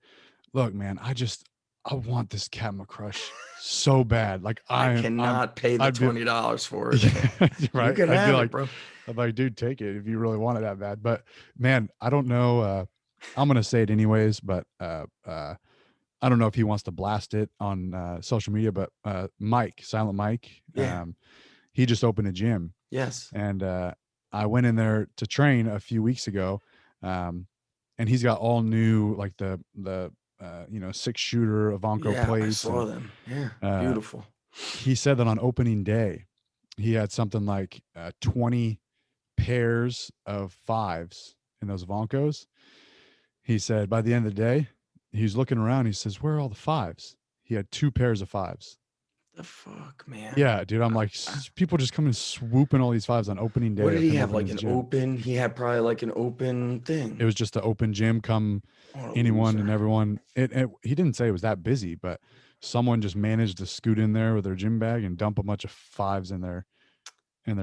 "Look, man, I want this Cat McCrush so bad. Like I I'm, cannot pay the I'd be $20 for it. yeah, You right. can I'd be have it, like, bro. dude, take it if you really want it that bad. But man, I don't know. I'm gonna say it anyways, but I don't know if he wants to blast it on social media. But Mike, Silent Mike, Yeah. he just opened a gym, Yes. and I went in there to train a few weeks ago, um, and he's got all new like the 6 shooter Avanco Yeah, I plates, saw and them. Yeah. uh, Beautiful. he said that on opening day he had something like 20 pairs of fives in those Vancos. He said by the end of the day, he's looking around. He says, "Where are all the fives?" He had 2 pairs of fives. The fuck, man. Yeah, dude. I'm like, people just come and swooping all these fives on opening What day did of he him have? opening Like his an gym. open? He had probably like an open It thing. was just an open gym. Come What a anyone and loser. everyone. He didn't say it was that busy, but someone just managed to scoot in there with their gym bag and dump a bunch of fives in their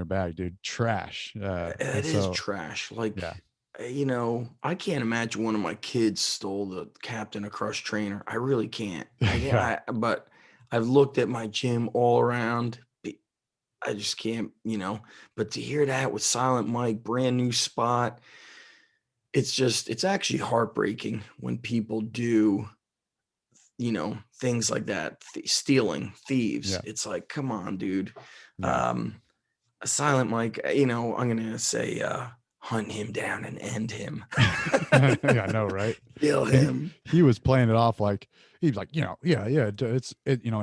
bag, dude. Trash. It And is so trash. Like, yeah, I can't imagine one of my kids stole the Captain of Crush trainer. I really can't. yeah, But I've looked at my gym all around. I just can't, But to hear that with Silent Mike, brand new spot, it's actually heartbreaking when people do, things like that, stealing, thieves. yeah, It's like, come on, dude. yeah. Um, a Silent Mike, I'm gonna say, hunt him down and end him, Yeah, I know, right? kill And him. he was playing it off like he's like, yeah, yeah, it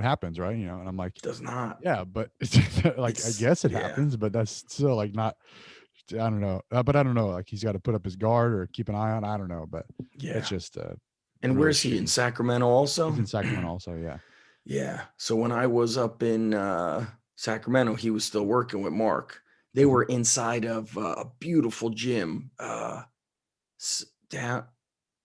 happens, right? And I'm like, Does not. yeah, but like I It's guess it yeah, happens, but that's still like not. I don't know, but I don't know. Like he's got to put up his guard or keep an eye on. I don't know, but it's yeah. just And really where's he in shitty. Sacramento He's also? in Sacramento, also. Yeah. Yeah. So when I was up in Sacramento, he was still working with Mark. They Hmm. were inside of a beautiful gym, down.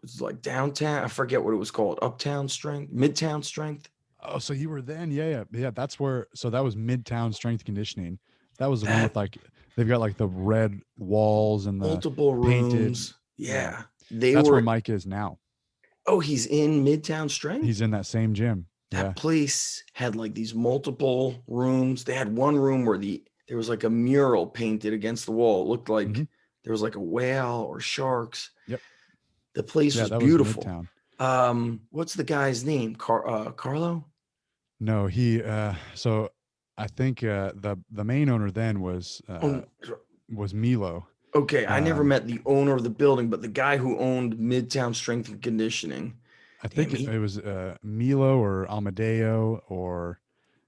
It's like downtown. I forget what it was called. Uptown Strength, Midtown Strength. Oh, so you were then? Yeah, yeah, yeah. That's where. So that was Midtown Strength Conditioning. That was the one with That like they've got like the red walls and the multiple painted. rooms. Yeah, Yeah. They that's where were. Mike is now. Oh, he's in Midtown He's Strength. in that same gym. That Yeah. place had like these multiple rooms. They had one room where there was like a mural painted against the wall. It looked like Hmm. there was like a whale or sharks. Yep. The place Yeah, was that was beautiful. Midtown. What's the guy's name? Carlo? No, so I think the main owner then Oh, was Milo. okay. I never Um, met the owner of the building, but the guy who owned Midtown Strength and Conditioning. I Damn, think it was Milo or Amadeo, or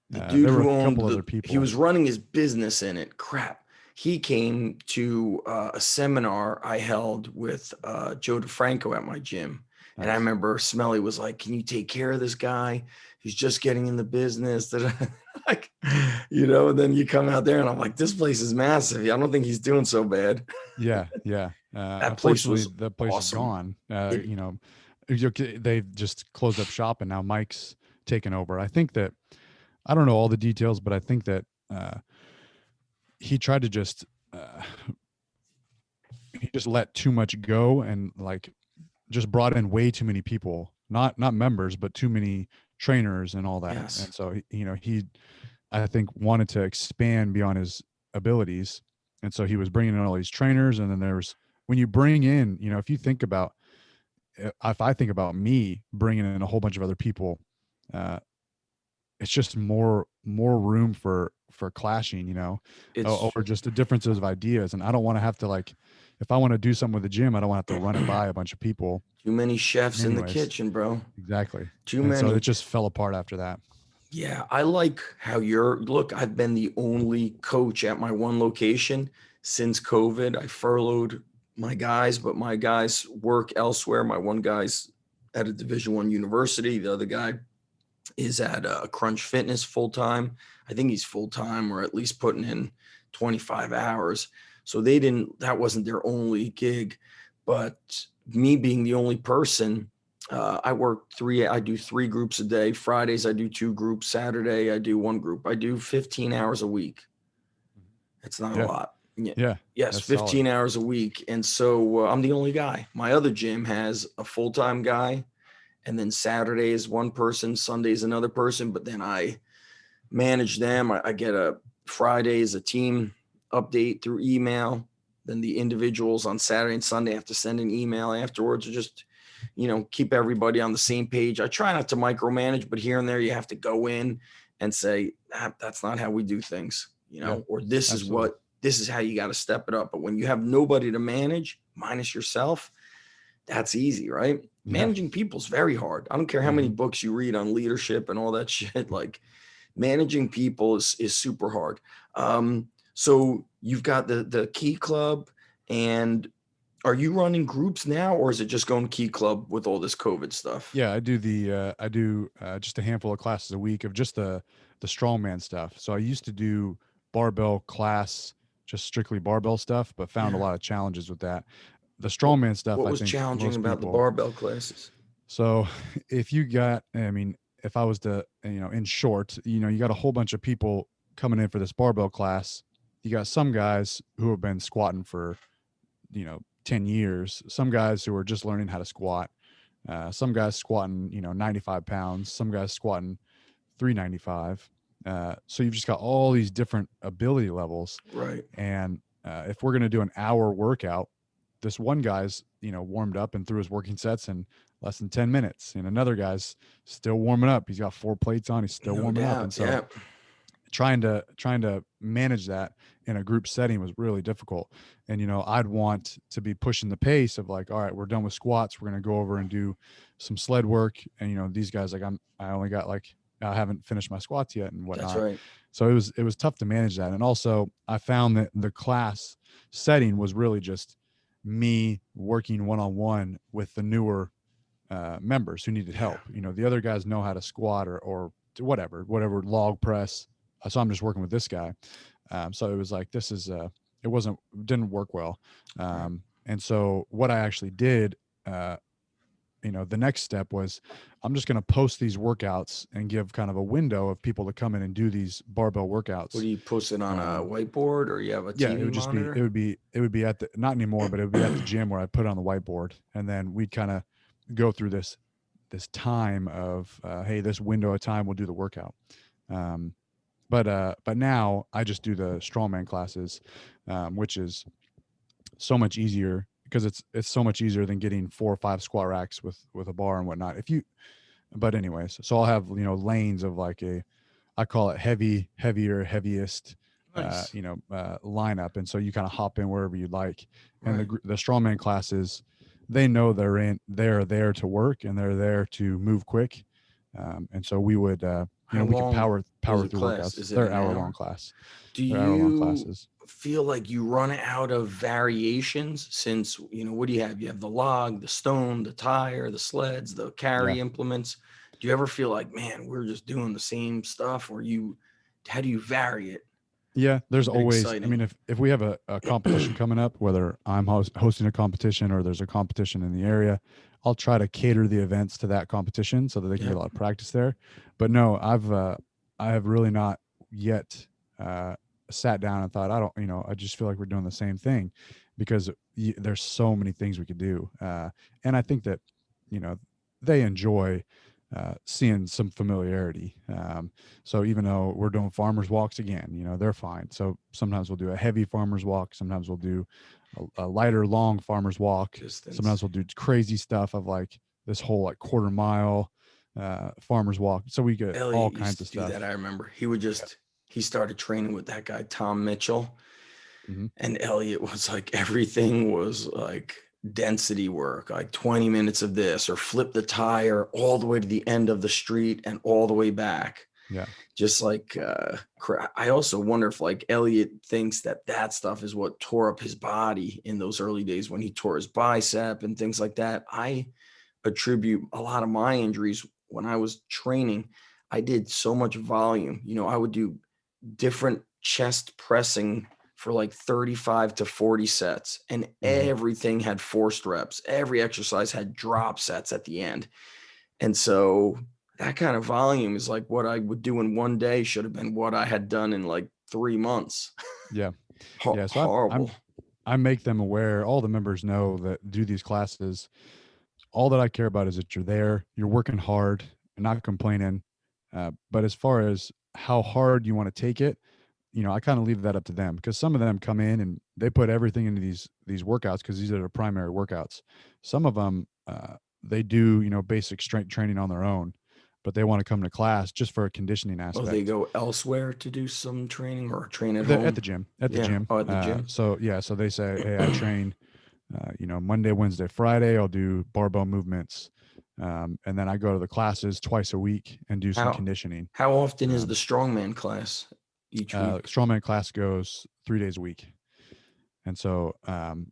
the dude there were who a owned couple other he people. was running his business in it. Crap. He came to a seminar I held with Joe DeFranco at my gym. And I Nice. remember Smelly was like, "Can you take care of this guy? He's just getting in the business." Like, and then you come out there and I'm like, this place is massive. I don't think he's doing so bad. Yeah, yeah. That place Unfortunately, was the place is awesome. gone. It, They've just closed up shop, and now Mike's taken over. I think that I don't know all the details, but I think that he tried to uh, he just let too much go, and like just brought in way too many people, not members, but too many trainers and all that. yes, And so he I think wanted to expand beyond his abilities, and so he was bringing in all these trainers. And then there's when you bring in, if you think about if I think about me bringing in a whole bunch of other people, uh, it's just more room for clashing, it's or just the differences of ideas. And I don't want to have to like, if I want to do something with the gym, I don't want to have to run it by a bunch of people. too many chefs in the Anyways, kitchen, bro. exactly. Too And so it many. just fell apart after that. Yeah, I like how look, I've been the only coach at my one location since COVID. I furloughed my guys, but my guys work elsewhere. My one guy's at a Division 1 university. The other guy is at Crunch Fitness full time. I think he's full time or at least putting in 25 hours. So that wasn't their only gig. But me being the only person, I do 3 groups a day. Fridays, I do 2 groups. Saturday, I do 1 group. I do 15 hours a week. It's not a Yeah. lot. Yeah. Yeah. Yes, That's solid. 15 hours a week. And so I'm the only guy. My other gym has a full time guy, and then Saturday is one person, Sunday is another person, but then I manage them. I get a Friday is a team update through email. Then the individuals on Saturday and Sunday have to send an email afterwards, or just keep everybody on the same page. I try not to micromanage, but here and there you have to go in and say that's not how we do things, Yeah. or Absolutely. this is how you got to step it up. But when you have nobody to manage minus yourself, that's easy, right? Yeah. Managing people is very hard. I don't care how many Hmm. books you read on leadership and all that shit. Like, managing people is super hard. So you've got the Key Club, and are you running groups now, or is it just going Key Club with all this COVID stuff? Yeah. I do just a handful of classes a week of just the strongman stuff. So I used to do barbell class, just strictly barbell stuff, but found a Yeah. lot of challenges with that. The What strongman stuff, what I was think challenging most about the people. barbell classes? So if you got, I mean, if I was to, in short, you got a whole bunch of people coming in for this barbell class. You got some guys who have been squatting for, 10 years, some guys who are just learning how to squat, some guys squatting, 95 pounds, some guys squatting 395. So you've just got all these different ability levels. Right. And if we're going to do an hour workout, this one guy's, warmed up and through his working sets in less than 10 minutes. And another guy's still warming up. He's got 4 plates on. He's still No warming up. doubt. And so Yeah. trying to manage that in a group setting was really difficult. And I'd want to be pushing the pace of like, all right, we're done with squats, we're going to go over and do some sled work. And these guys, like, I only got like, I haven't finished my squats yet and That's whatnot. right. So it was tough to manage that. And also I found that the class setting was really just me working one-on-one with the newer members who needed Yeah. help. The other guys know how to squat or whatever log press. So I'm just working with this guy. So it was like, didn't work well. Right. And so what I actually did, the next step was I'm just going to post these workouts and give kind of a window of people to come in and do these barbell What workouts. do you post it on a Um, whiteboard, or you have a yeah, it TV would just be, monitor? it would be at the, not anymore, but it would be at the gym where I put it on the whiteboard. And then we'd kind of go through this time of, hey, this window of time we'll do the workout. Um, but now I just do the strongman classes, which is so much easier because it's so much easier than getting 4 or 5 squat racks with a bar and whatnot. But anyways, so I'll have, lanes of like I call it heavier, heaviest, Nice. lineup. And so you kind of hop in wherever you'd like. And Right. the strongman classes, they know they're there to work and they're there to move quick. And so we would, How we could long is power a through class? workouts. Is it They're an hour long hour? class. Do They're hour long you classes. feel like you run out of variations since, what do you have? You have the log, the stone, the tire, the sleds, the Yeah. carry implements. Do you ever feel like, man, we're just doing the same stuff? Or how do you vary it? Yeah, there's Keep it always. I mean, exciting. if we have a competition coming up, whether I'm hosting a competition or there's a competition in the area, I'll try to cater the events to that competition so that they can get a Yep. lot of practice there. But no, I have really not yet uh, sat down and thought, I don't, I just feel like we're doing the same thing because there's so many things we could do, and I think that you know they enjoy seeing some familiarity. So even though we're doing farmers walks again, they're fine. So sometimes we'll do a heavy farmers walk. Sometimes we'll do a lighter, long farmers walk. Distance. Sometimes we'll do crazy stuff of like this whole like quarter mile farmers walk. So we get all Elliot used kinds of to do that. stuff. I remember Yeah. he started training with that guy, Tom Mitchell. Hmm. And Elliot was like, everything was like density work, like 20 minutes of this, or flip the tire all the way to the end of the street and all the way back. Yeah. Just like, I also wonder if like Elliot thinks that stuff is what tore up his body in those early days when he tore his bicep and things like that. I attribute a lot of my injuries when I was training. I did so much volume. I would do different chest pressing for like 35 to 40 sets, and Hmm. everything had forced reps. Every exercise had drop sets at the end. And so that kind of volume is like what I would do in one day should have been what I had done in like 3 months. Yeah. Yeah. So Horrible. I make them aware. All the members know that do these classes. All that I care about is that you're there, you're working hard, and not complaining. But as far as how hard you want to take it, I kind of leave that up to them because some of them come in and they put everything into these workouts because these are their primary workouts. Some of them they do basic strength training on their own, but they want to come to class just for a conditioning Oh, they aspect. go elsewhere to do some training or train at They're at home. the gym, at the Yeah. gym. Oh, at the gym. So yeah, so they say, hey, I train, Monday, Wednesday, Friday. I'll do barbell movements, and then I go to the classes twice a week and do some How conditioning. how often is the Um, strongman class each week? Strongman class goes 3 days a week. And so,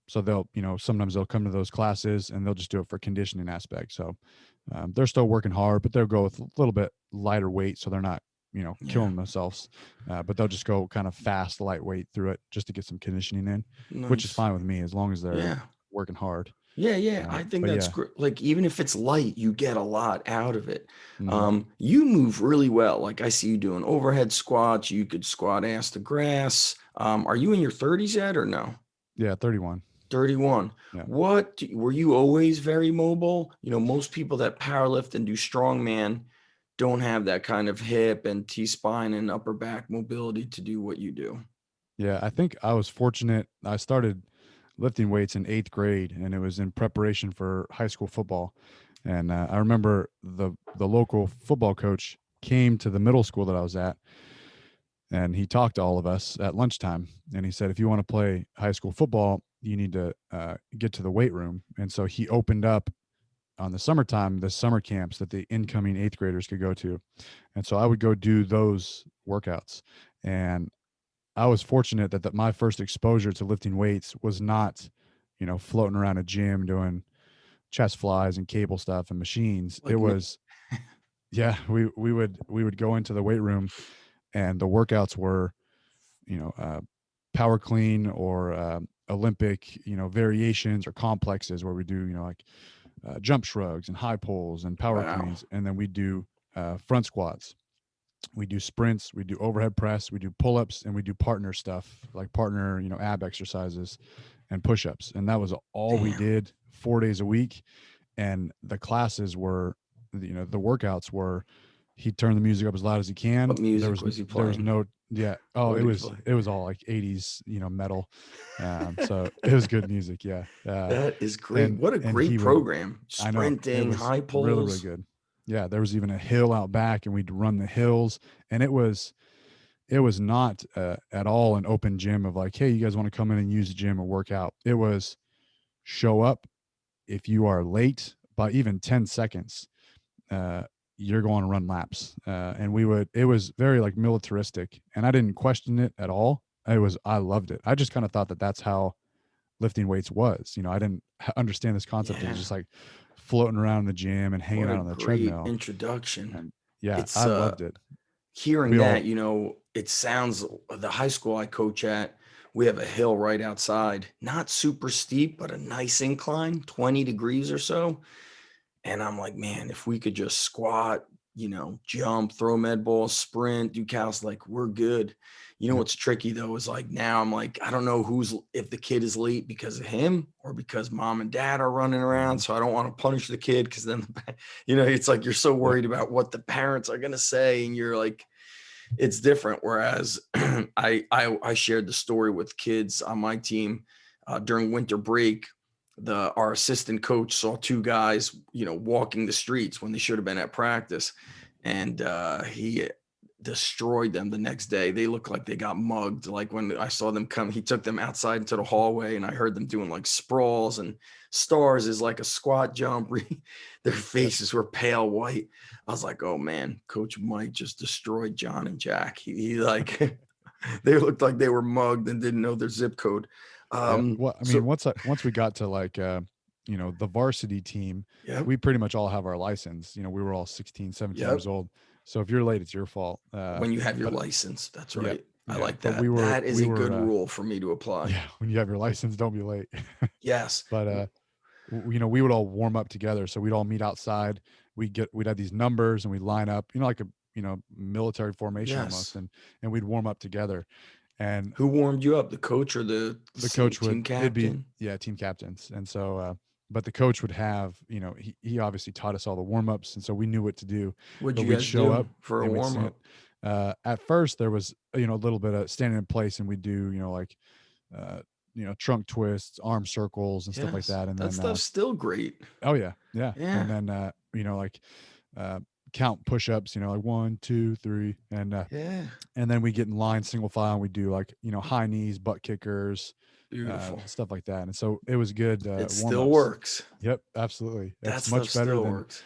so they'll, sometimes they'll come to those classes and they'll just do it for conditioning aspect. So, they're still working hard, but they'll go with a little bit lighter weight. So they're not, Yeah. killing themselves. But they'll just go kind of fast, lightweight through it just to get some conditioning in, which is Nice. fine with me as long as they're Yeah. working hard. Yeah, yeah. I think But that's yeah. great. Like, even if it's light, you get a lot out of it. Hmm. You move really well. Like, I see you doing overhead squats. You could squat ass to grass. Are you in your 30s yet or no? Yeah. 31. 31. Yeah. Were you always very mobile? Most people that powerlift and do strongman don't have that kind of hip and T-spine and upper back mobility to do what you do. Yeah. I think I was fortunate. I started lifting weights in 8th grade and it was in preparation for high school football. And I remember the local football coach came to the middle school that I was at, and he talked to all of us at lunchtime. And he said, if you want to play high school football, you need to get to the weight room. And so he opened up on the summertime the summer camps that the incoming 8th graders could go to. And so I would go do those workouts. And I was fortunate that my first exposure to lifting weights was not, floating around a gym doing chest flies and cable stuff and machines. It Like me. was, yeah, we would go into the weight room and the workouts were, you know, uh, power clean or Olympic, variations or complexes where we do, like jump shrugs and high pulls and power Wow. cleans. And then we do front squats. We do sprints, we do overhead press, we do pull-ups, and we do partner stuff like partner, ab exercises and push-ups. And that was all we Damn. did 4 days a week. And the classes were, the workouts were, he'd turn the music up as loud as he can. What There music was was he there was playing? no, yeah. Oh, What it did he was play? it was all like 80s, metal. So it was good music. Yeah. That is great. and What a and great he would, program. I know it Sprinting, was high really, really pulls. good. Yeah, there was even a hill out back, and we'd run the hills, and it was not at all an open gym of like, hey, you guys want to come in and use the gym or work out. It was show up. If you are late by even 10 seconds, uh, you're going to run laps. And it was very like militaristic, and I didn't question it at all. I loved it. I just kind of thought that that's how lifting weights was. I didn't understand this concept of Yeah. just like floating around the gym and hanging What a out on the great treadmill. introduction. And yeah, It's I loved it. hearing We all, that, it sounds the high school I coach at, we have a hill right outside, not super steep, but a nice incline, 20 degrees or so. And I'm like, man, if we could just squat, jump, throw med balls, sprint, do cows, like we're good. yep. What's tricky though is like now I'm like, I don't know if the kid is late because of him or because mom and dad are running around. Mhm. So I don't want to punish the kid because then, it's like you're so Yep. worried about what the parents are gonna say, and you're like, it's different. Whereas I shared the story with kids on my team during winter break. Our assistant coach saw two guys, walking the streets when they should have been at practice, and he destroyed them the next day. They looked like they got mugged. Like when I saw them come, he took them outside into the hallway, and I heard them doing like sprawls and stars is like a squat jump. Their Yep. faces were pale white. I was like, oh man, Coach Mike just destroyed John and Jack. He like they looked like they were mugged and didn't know their zip code. Yeah. Well, I mean, So once we got to like, the varsity team, yep, we pretty much all have our license. We were all 16, 17 yep. years old. So if you're late, it's your fault. When you have your But license, that's yeah, right. I yeah. like But that. That is we a were, good rule for me to apply. yeah, when you have your license, don't be late. Yes. But, we would all warm up together. So we'd all meet outside. We'd have these numbers and we'd line up, like a, military formation almost. Yes. And we'd warm up together. And Who warmed you up? The coach or the the coach team it'd be, captain? yeah, team captains. And so, but the coach would have, he obviously taught us all the warm-ups, and so we knew what to do. What'd But you we'd guys show do up for a and we'd warm stand. up? At first there was, a little bit of standing in place, and we'd do, like, uh, trunk twists, arm circles, and stuff like Yes. that. And That then, stuff's still great. oh yeah, yeah. Yeah. And then, like, uh, count push-ups, like 1, 2, 3, Yeah. and then we get in line single file, and we do like, high knees, butt kickers, Beautiful. stuff like that. And so it was good It still warm-ups. works. Yep, absolutely. That It's stuff much better still than, works.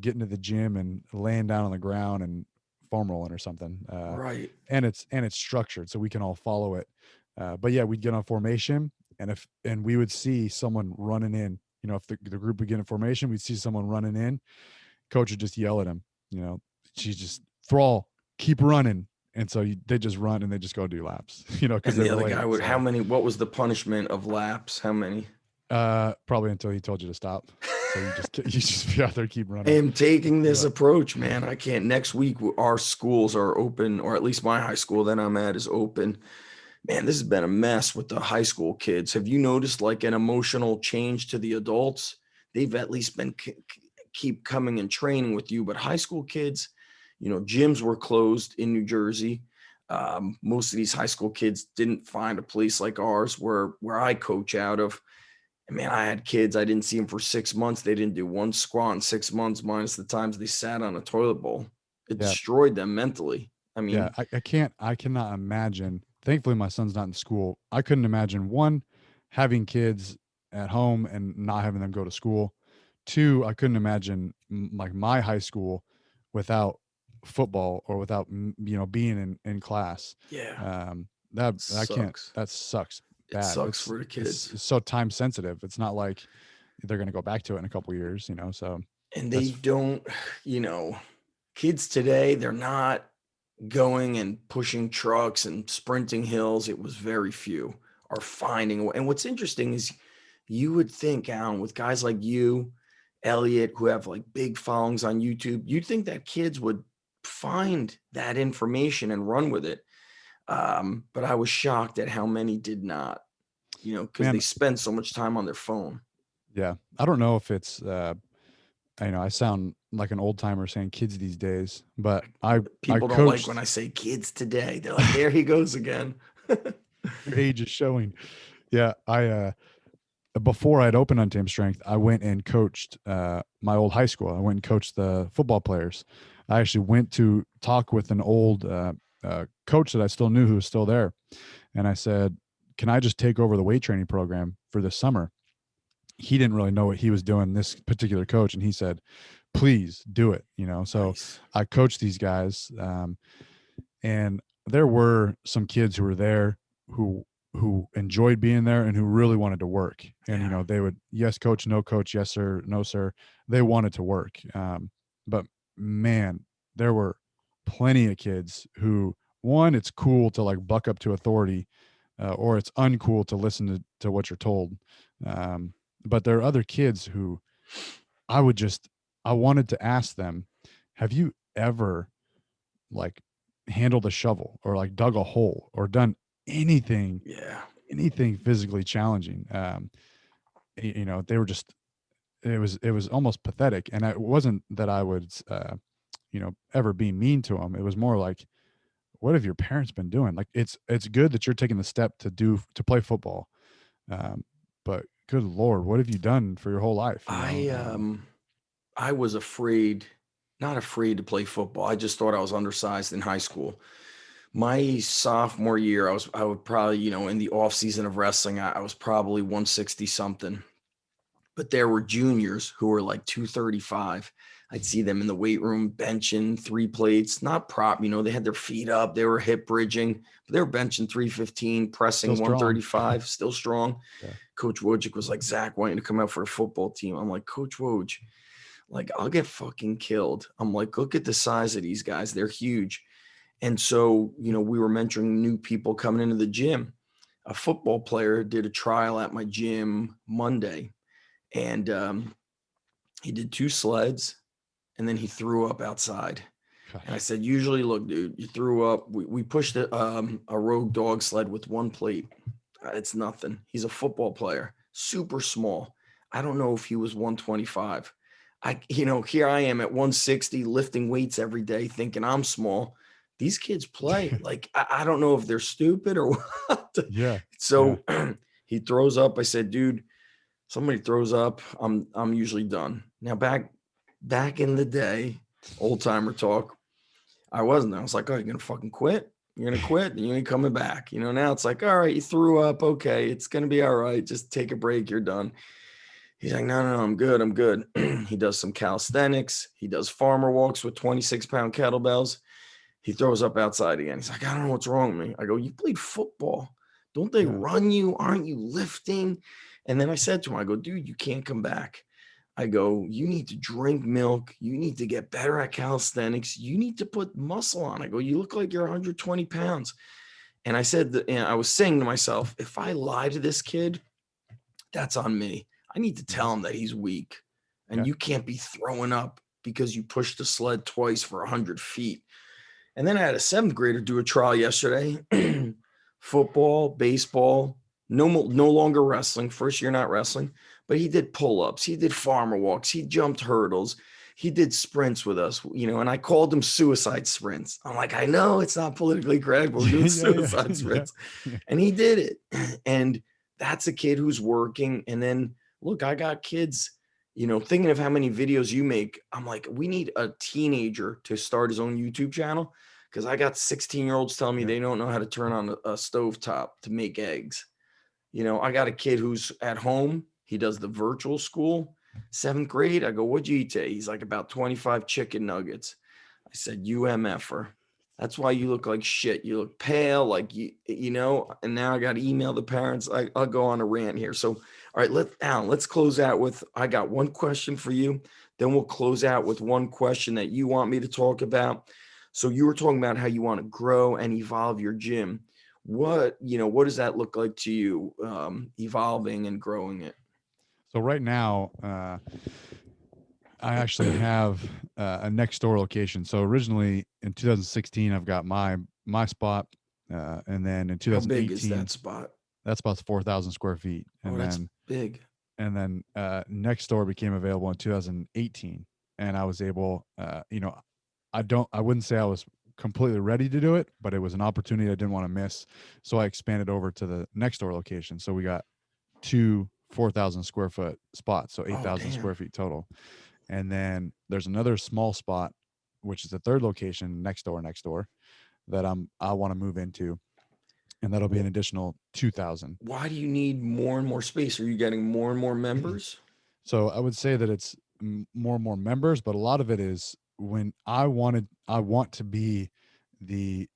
getting to the gym and laying down on the ground and foam rolling or something. Right. And it's structured so we can all follow it. But yeah, we'd get on formation, and we would see someone running in. If the group would get in formation, we'd see someone running in. Coach would just yell at him. She's just Thrall, keep running. And so they just run and they just go do laps. Because And they the were other late. guy would, how So many, what was the punishment of laps? How many? probably until he told you to stop. So you just be out there, keep I running. am taking this But approach, man. I can't. Next week, our schools are open, or at least my high school that I'm at is open. Man, this has been a mess with the high school kids. Have you noticed like an emotional change to the adults? They've at least been keep coming and training with you, but high school kids, gyms were closed in New Jersey. Most of these high school kids didn't find a place like ours where I coach out of. And man, I had kids, I didn't see them for 6 months. They didn't do one squat in 6 months, minus the times they sat on a toilet bowl. It yeah, destroyed them mentally. I yeah, mean, I cannot imagine. Thankfully, my son's not in school. I couldn't imagine, one, having kids at home and not having them go to school. Two, I couldn't imagine like my high school without football or without being in class. yeah, That I can't. sucks. That sucks It bad. sucks for the kids. It's so time sensitive. It's not like they're gonna go back to it in a couple years. So And they that's don't, you know, kids today, they're not going and pushing trucks and sprinting hills. It was very few are finding a way. And what's interesting is you would think, Alan, with guys like you, Elliot, who have like big followings on YouTube, you'd think that kids would find that information and run with it. But I was shocked at how many did not, because they man. spend so much time on their phone. Yeah, I don't know if it's. I sound like an old timer saying kids these days, but I People don't like when coached. I say kids today. They're like, there he goes again. Your age is showing. Yeah, before I'd opened Untamed Strength, I went and coached my old high school. I went and coached the football players. I actually went to talk with an old coach that I still knew who was still there. And I said, can I just take over the weight training program for this summer? He didn't really know what he was doing, this particular coach. And he said, please do it. So Nice. I coached these guys. And there were some kids who were there who enjoyed being there and who really wanted to work. And Yeah. they would, yes coach, no coach, yes sir, no sir. They wanted to work. But man, there were plenty of kids who, one, it's cool to like buck up to authority, or it's uncool to listen to what you're told. But there are other kids who I would just, I wanted to ask them, have you ever like handled a shovel or like dug a hole or done anything, Yeah. anything physically challenging? They were just, it was almost pathetic. And it wasn't that I would, ever be mean to them. It was more like, what have your parents been doing? Like, it's good that you're taking the step to play football. Um, but good Lord, what have you done for your whole life? I was afraid, not afraid to play football. I just thought I was undersized in high school. My sophomore year, I would probably, in the off season of wrestling, I was probably 160 something. But there were juniors who were like 235. I'd see them in the weight room benching 3 plates, not prop, they had their feet up, they were hip bridging, but they were benching 315, Still pressing strong. 135, still strong. Yeah. Coach Wojcik was like, Zach, why don't you to come out for a football team? I'm like, Coach Woj, like, I'll get fucking killed. I'm like, look at the size of these guys. They're huge. And so, we were mentoring new people coming into the gym. A football player did a trial at my gym Monday, and he did 2 sleds, and then he threw up outside. And I Gosh. said, usually, look, dude, you threw up. We pushed a rogue dog sled with 1 plate. It's nothing. He's a football player, super small. I don't know if he was 125. Here I am at 160 lifting weights every day thinking I'm small. These kids play. Like, I don't know if they're stupid or what. Yeah. Yeah. So he throws up. I said, dude, somebody throws up, I'm usually done. Now back in the day, old timer talk, I wasn't. I was like, oh, you're gonna fucking quit? You're gonna quit and you ain't coming back. Now it's like, all right, you threw up. Okay, it's gonna be all right. Just take a break, you're done. He's like, no, I'm good. I'm good. He does some calisthenics, he does farmer walks with 26-pound kettlebells. He throws up outside again. He's like, I don't know what's wrong with me. I go, you played football. Don't they Yeah. run you? Aren't you lifting? And then I said to him, I go, dude, you can't come back. I go, you need to drink milk. You need to get better at calisthenics. You need to put muscle on. I go, you look like you're 120 pounds. And I said that, and I was saying to myself, if I lie to this kid, that's on me. I need to tell him that he's weak. And Yeah. you can't be throwing up because you pushed the sled twice for 100 feet. And then I had a 7th grader do a trial yesterday. Football, baseball, no longer wrestling. First year not wrestling, but he did pull-ups, he did farmer walks, he jumped hurdles, he did sprints with us, and I called them suicide sprints. I'm like, I know it's not politically correct, but we're doing Yeah. Yeah. suicide Yeah. sprints. Yeah. And he did it. And that's a kid who's working. And then look, I got kids, thinking of how many videos you make. I'm like, we need a teenager to start his own YouTube channel because I got 16-year-olds telling me Yeah. they don't know how to turn on a stovetop to make eggs. I got a kid who's at home. He does the virtual school, 7th grade. I go, what'd you eat today? He's like, about 25 chicken nuggets. I said, UMFer. That's why you look like shit. You look pale, like and now I got to email the parents. I'll go on a rant here. So, all right, Alan, let's close out with, I got one question for you. Then we'll close out with one question that you want me to talk about. So you were talking about how you want to grow and evolve your gym. What does that look like to you, evolving and growing it? So right now, I actually have a next door location. So originally in 2016, I've got my spot, and then in How big is 2018, that spot? that's about 4,000 square feet, Oh, that's big. next door became available in 2018, and I was able, I wouldn't say I was completely ready to do it, but it was an opportunity I didn't want to miss, so I expanded over to the next door location. So we got two 4,000 square foot spot, so Oh, 8,000 damn. square feet total. And then there's another small spot, which is the third location next door that I want to move into, and that'll be an additional 2,000. Why do you need more and more space? Are you getting more and more members? So I would say that it's more and more members, but a lot of it is when I want to be the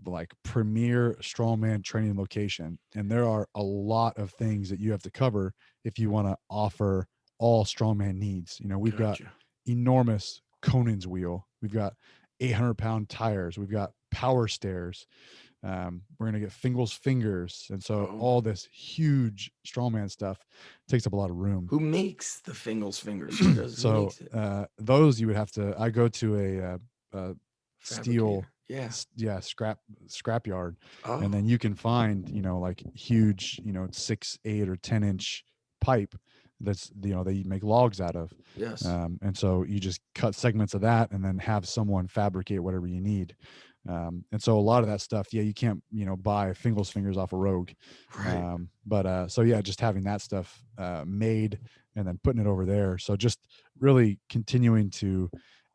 like premier strongman training location, and there are a lot of things that you have to cover if you want to offer all strongman needs. We've got Gotcha. enormous Conan's wheel, we've got 800-pound tires, we've got power stairs, we're gonna get Fingal's fingers, and so Oh, all this huge strongman stuff takes up a lot of room. who makes the Fingles fingers? Who So makes it? those you would have to. I go to a steel, Fabricator. Yeah. yeah, scrap yard, and Oh, then you can find like huge 6, 8, or 10-inch pipe that's they make logs out of, yes. and so you just cut segments of that and then have someone fabricate whatever you need. And so a lot of that stuff, yeah, you can't buy Fingal's fingers off a Rogue, Right. but so yeah, just having that stuff made and then putting it over there. So just really continuing to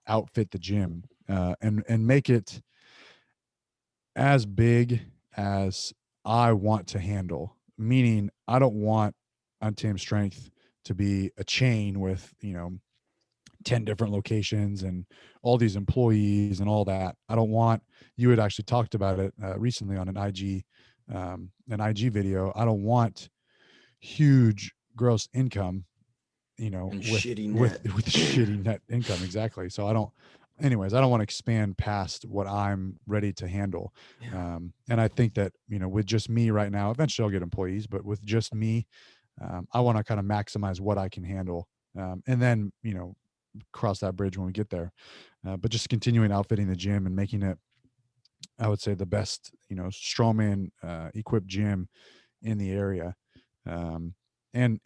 outfit the gym, and make it as big as I want to handle. Meaning, I don't want Untamed Strength to be a chain with 10 different locations and all these employees and all that. I don't want, you had actually talked about it recently on an IG video. I don't want huge gross income, And with shitty with net. with shitty net income. Exactly. So I don't want to expand past what I'm ready to handle. Yeah. And I think that, with just me right now, eventually I'll get employees, but with just me, I want to kind of maximize what I can handle. And then, cross that bridge when we get there. But just continuing outfitting the gym and making it, I would say, the best, strongman equipped gym in the area, um, and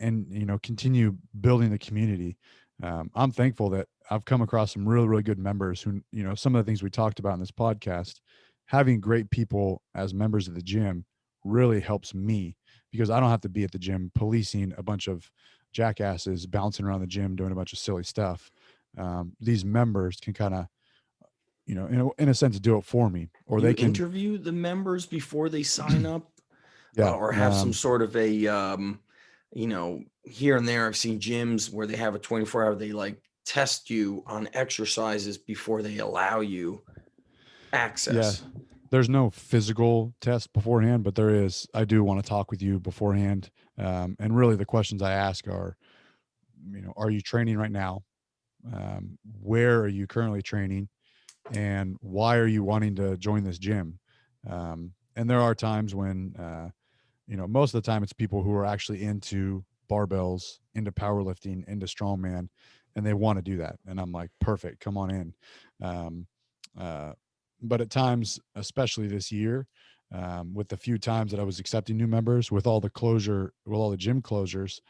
continue building the community. I'm thankful that I've come across some really really good members who, some of the things we talked about in this podcast. Having great people as members of the gym really helps me, because I don't have to be at the gym policing a bunch of jackasses bouncing around the gym doing a bunch of silly stuff. These members can kind of, in a sense, do it for me, or Do you they can, interview the members before they sign up, yeah. or have some sort of a, here and there? I've seen gyms where they have a 24-hour, they like test you on exercises before they allow you Yeah, access. there's no physical test beforehand, but I do want to talk with you beforehand. And really the questions I ask are, are you training right now? Where are you currently training? And why are you wanting to join this gym? And there are times when, most of the time it's people who are actually into barbells, into powerlifting, into strongman, and they want to do that. And I'm like, perfect, come on in. Um, uh, but at times, especially this year, with the few times that I was accepting new members, with all the gym closures,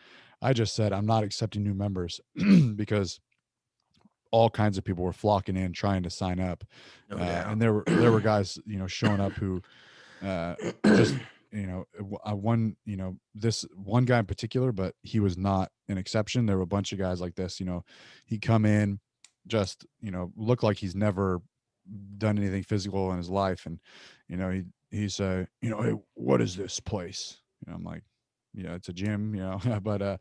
I just said, I'm not accepting new members because all kinds of people were flocking in trying to sign up. No doubt. And there were guys, showing up who, just, this one guy in particular, but he was not an exception. There were a bunch of guys like this. He'd come in, just, look like he's never done anything physical in his life, and he's hey, what is this place? I'm like, yeah, it's a gym, but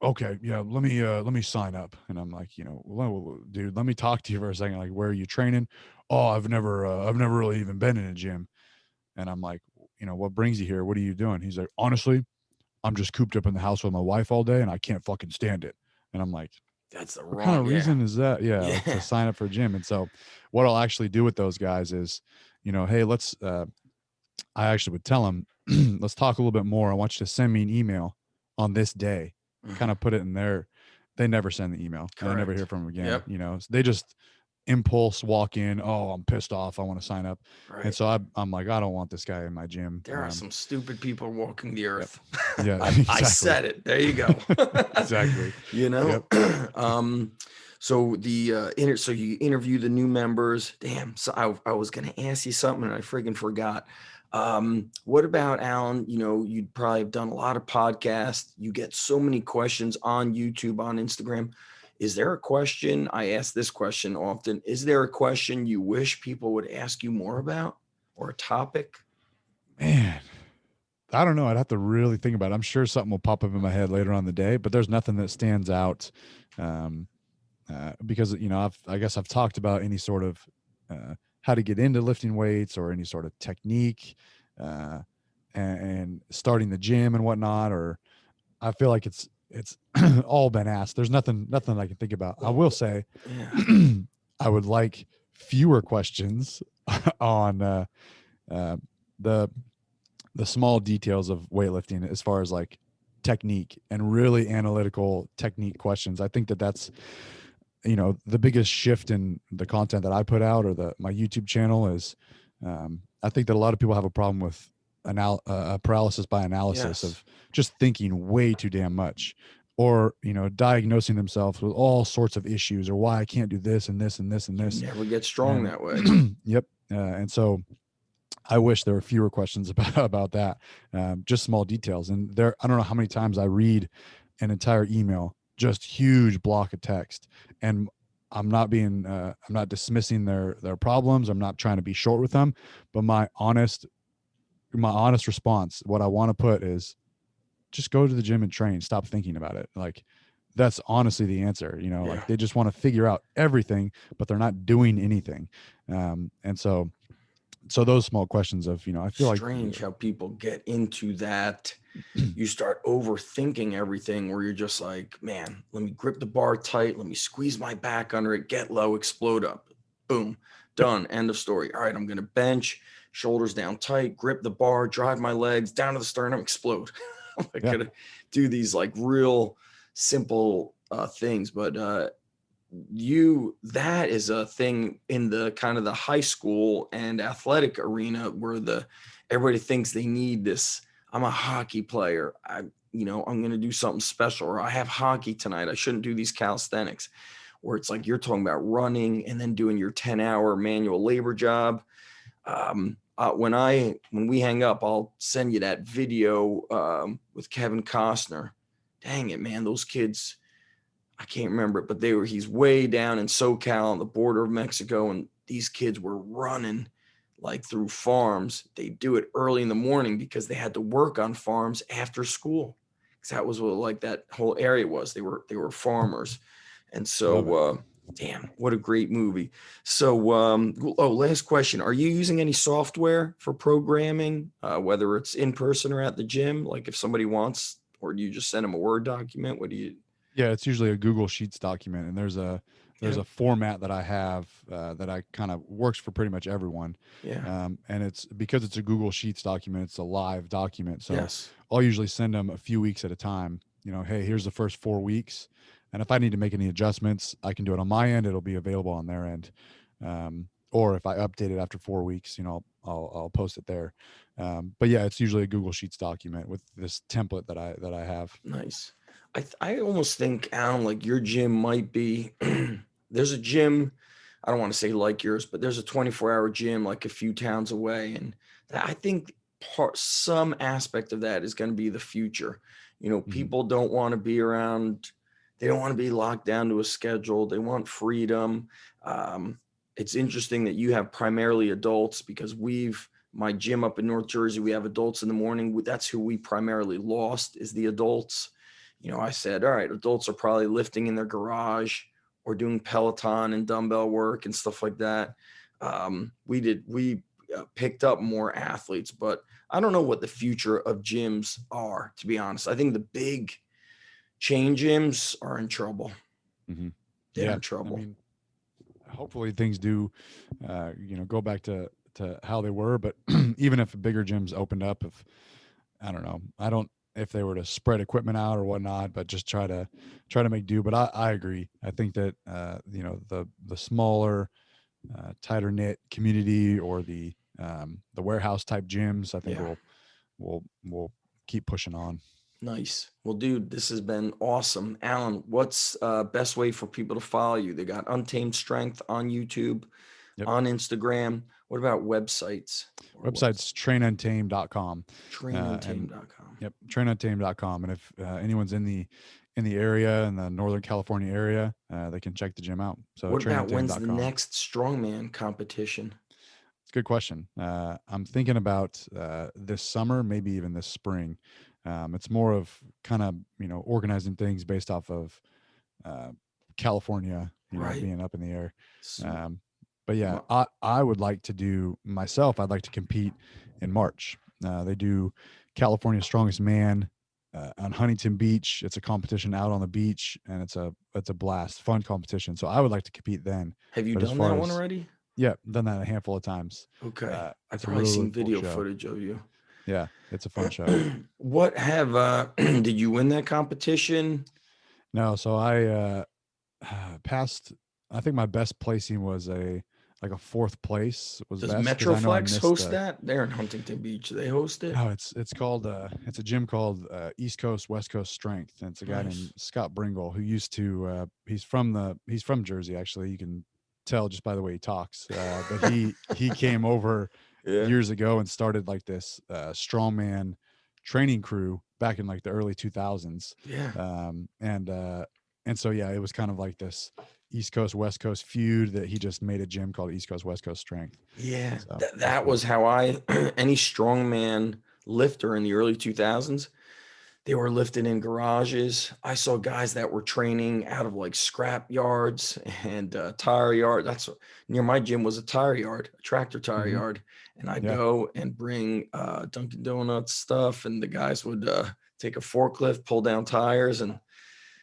okay, yeah, let me sign up. And I'm like, well, dude, let me talk to you for a second. Like, where are you training? Oh, I've never really even been in a gym. And I'm like, what brings you here? What are you doing? He's like, honestly, I'm just cooped up in the house with my wife all day and I can't fucking stand it. And I'm like, That's the what kind wrong. of Yeah. reason is that? Yeah, like, to Yeah. sign up for a gym. And so what I'll actually do with those guys is, hey, I actually would tell them, let's talk a little bit more. I want you to send me an email on this day, kind Mhm. of put it in there. They never send the email and I never hear Correct. from them again. Yep. So they just impulse walk in. Oh, I'm pissed off. I want to sign up. And Right. so I'm like, I don't want this guy in my gym. There are some stupid people walking the Yep. earth. Yeah, I exactly. said it. There you go. Exactly. You Yep. know. um, so so you interview the new members. Damn. So I was gonna ask you something and I friggin' forgot. What about Alan? You know, you'd probably have done a lot of podcasts. You get so many questions on YouTube, on Instagram. Is there a question? I ask this question often. Is there a question you wish people would ask you more about, or a topic? Man, I don't know. I'd have to really think about it. I'm sure something will pop up in my head later on in the day, but there's nothing that stands out. Um, because I guess I've talked about any sort of how to get into lifting weights or any sort of technique, uh, and starting the gym and whatnot. Or I feel like it's all been asked. There's nothing I can think about. I will say, Yeah. I would like fewer questions on uh, the the small details of weightlifting as far as like technique and really analytical technique questions. I think that's the biggest shift in the content that I put out or my YouTube channel is I think that a lot of people have a problem with paralysis by analysis Yes. of just thinking way too damn much, or diagnosing themselves with all sorts of issues or why I can't do this and this and this and You this. never get strong And that way. yep. And so I wish there were fewer questions about that, just small details. And I don't know how many times I read an entire email, just huge block of text, and I'm not dismissing their problems. I'm not trying to be short with them, but my honest response, what I want to put is, just go to the gym and train. Stop thinking about it. Like, that's honestly the answer. Yeah. Like they just want to figure out everything, but they're not doing anything. And so those small questions of, I feel like, Strange how people get into that. You start overthinking everything where you're just like, man, let me grip the bar tight. Let me squeeze my back under it, get low, explode up. Boom, yep, done. End of story. All right, I'm going to bench, shoulders down tight, grip the bar, drive my legs down to the sternum, explode. I'm yeah, going to do these like real simple things. But that is a thing in the kind of the high school and athletic arena where everybody thinks they need this. I'm a hockey player. I'm going to do something special, or I have hockey tonight. I shouldn't do these calisthenics, where it's like you're talking about running and then doing your 10-hour manual labor job. When we hang up, I'll send you that video with Kevin Costner. Dang it, man. Those kids, I can't remember it, but he's way down in SoCal on the border of Mexico, and these kids were running like through farms. They do it early in the morning because they had to work on farms after school. Because that was what like that whole area was. They were farmers. And love so it. damn, what a great movie. So last question. Are you using any software for programming, whether it's in person or at the gym? Like if somebody wants, or do you just send them a Word document? What do you Yeah, it's usually a Google Sheets document, and there's Yeah. a format that I have that I kind of works for pretty much everyone. Yeah. And it's because it's a Google Sheets document, it's a live document. So Yes. I'll usually send them a few weeks at a time. Hey, here's the first 4 weeks, and if I need to make any adjustments, I can do it on my end. It'll be available on their end. Or if I update it after 4 weeks, I'll post it there. But yeah, it's usually a Google Sheets document with this template that I have. Nice. I almost think, Alan, like your gym might be there's a gym, I don't want to say like yours, but there's a 24-hour gym like a few towns away. And I think some aspect of that is going to be the future. Mhm. People don't want to be around, they don't want to be locked down to a schedule. They want freedom. Um, it's interesting that you have primarily adults because my gym up in North Jersey, we have adults in the morning. That's who we primarily lost, is the adults. I said, all right, adults are probably lifting in their garage or doing Peloton and dumbbell work and stuff like that. We picked up more athletes, but I don't know what the future of gyms are, to be honest. I think the big chain gyms are in trouble. Mhm. They're Yeah, in I trouble. mean, hopefully things do, go back to how they were. But even if bigger gyms opened up, if I don't know, I don't if they were to spread equipment out or whatnot, but just try to make do. But I agree. I think that the smaller, tighter knit community or the warehouse type gyms, I think Yeah. will keep pushing on. Nice. Well, dude, this has been awesome. Alan, what's best way for people to follow you? They got Untamed Strength on YouTube, Yep. on Instagram. What about websites or Website's trainuntamed.com. And trainuntamed.com? yep, trainuntamed.com. And if anyone's in the area, in the Northern California area, they can check the gym out. So What about when's the trainuntamed.com. next strongman competition? It's a good question. I'm thinking about this summer, maybe even this spring. It's more of kind of, organizing things based off of uh, California, Right. being up in the air. S- Um, but yeah, mu- I would like to do myself. I'd like to compete in March. They do California Strongest Man on Huntington Beach. It's a competition out on the beach, and it's a blast, fun competition. So I would like to compete then. Have you But as done far that one as already? yeah, done that a handful of times. Okay. I've It's a probably really, really seen cool video show. footage of you. Yeah, it's a fun show. What have did you win that competition? No, so I passed. I think my best placing was a fourth place was Does best because I know I Metroflex missed host the. that? They're in Huntington Beach. They host it. No, it's called it's a gym called East Coast West Coast Strength, and it's a guy named Nice. Scott Bringle who used to he's from Jersey actually. You can tell just by the way he talks. But he came over Yeah. years ago and started like this strongman training crew back in like the early 2000s. Yeah. And so yeah, it was kind of like this East Coast West Coast feud that he just made a gym called East Coast West Coast Strength. Yeah. So That, it was that cool. was how I any strongman lifter in the early 2000s. They were lifted in garages. I saw guys that were training out of like scrap yards and tire yard. Near my gym was a tire yard, a tractor tire Hmm. yard. And I'd Yeah. go and bring Dunkin' Donuts stuff, and the guys would take a forklift, pull down tires, and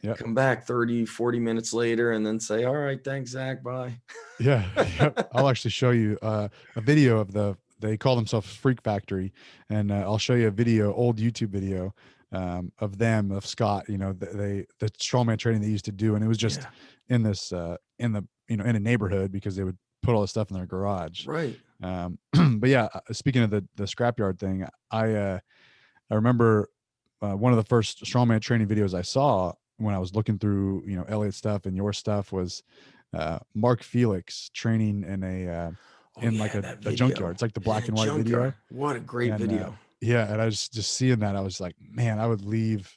Yep. come back 30, 40 minutes later and then say, all right, thanks, Zach. Bye. Yeah, yep. I'll actually show you a video of they call themselves Freak Factory, and I'll show you a video, old YouTube video of Scott. The strongman training they used to do, and it was just Yeah. in this in a neighborhood because they would put all this stuff in their garage. Right. But yeah, speaking of the scrapyard thing, I remember one of the first strongman training videos I saw when I was looking through, Elliot's stuff and your stuff was Mark Felix training in Oh, in like yeah. a, That a junkyard. video It's like the in black a and white video. junkyard. What a great And video. yeah, and I just seeing that, I was like, man, I would leave,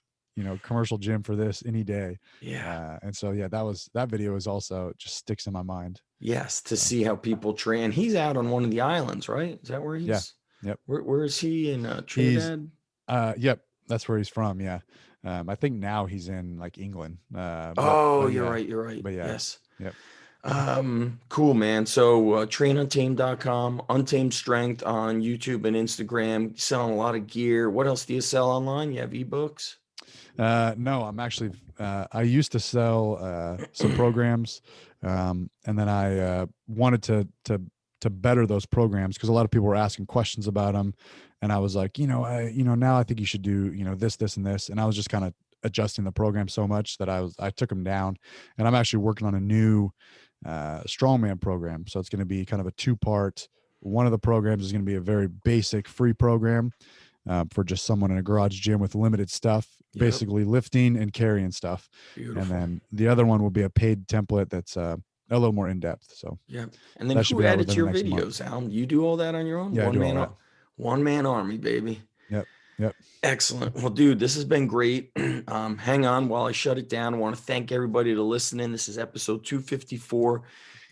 commercial gym for this any day. Yeah. And so yeah, that video is also just sticks in my mind. Yes. To So see how people train. He's out on one of the islands, right? Is that where yeah, he's, yep. where is he in He's Trinidad? yep, that's where he's from. Yeah. I think now he's in like England. Oh, But you're yeah, right. You're right. but yeah, Yes. yep. Cool, man. So trainuntamed.com, Untamed Strength on YouTube and Instagram. Selling a lot of gear. What else do you sell online? You have ebooks? No, I'm actually. I used to sell some programs, and then I wanted to better those programs because a lot of people were asking questions about them, and I was like, now I think you should do, this, and this, and I was just kind of adjusting the program so much that I took them down, and I'm actually working on a new strongman program. So it's going to be kind of a two-part. One of the programs is going to be a very basic free program for just someone in a garage gym with limited stuff, Yep. basically lifting and carrying stuff. Beautiful. And then the other one will be a paid template that's a little more in depth. So Yeah. And then that should who be out edits within the your next month. videos, Alan? You do all that on your own? Yeah, I do all that. One man army, baby. Yep. Yep. Excellent. Well, dude, this has been great. Hang on while I shut it down. I want to thank everybody to listening. This is episode 254.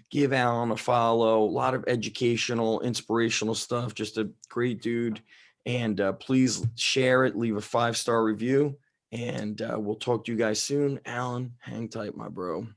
Give Alan a follow. A lot of educational, inspirational stuff. Just a great dude. And please share it. Leave a 5-star review. And we'll talk to you guys soon. Alan, hang tight, my bro.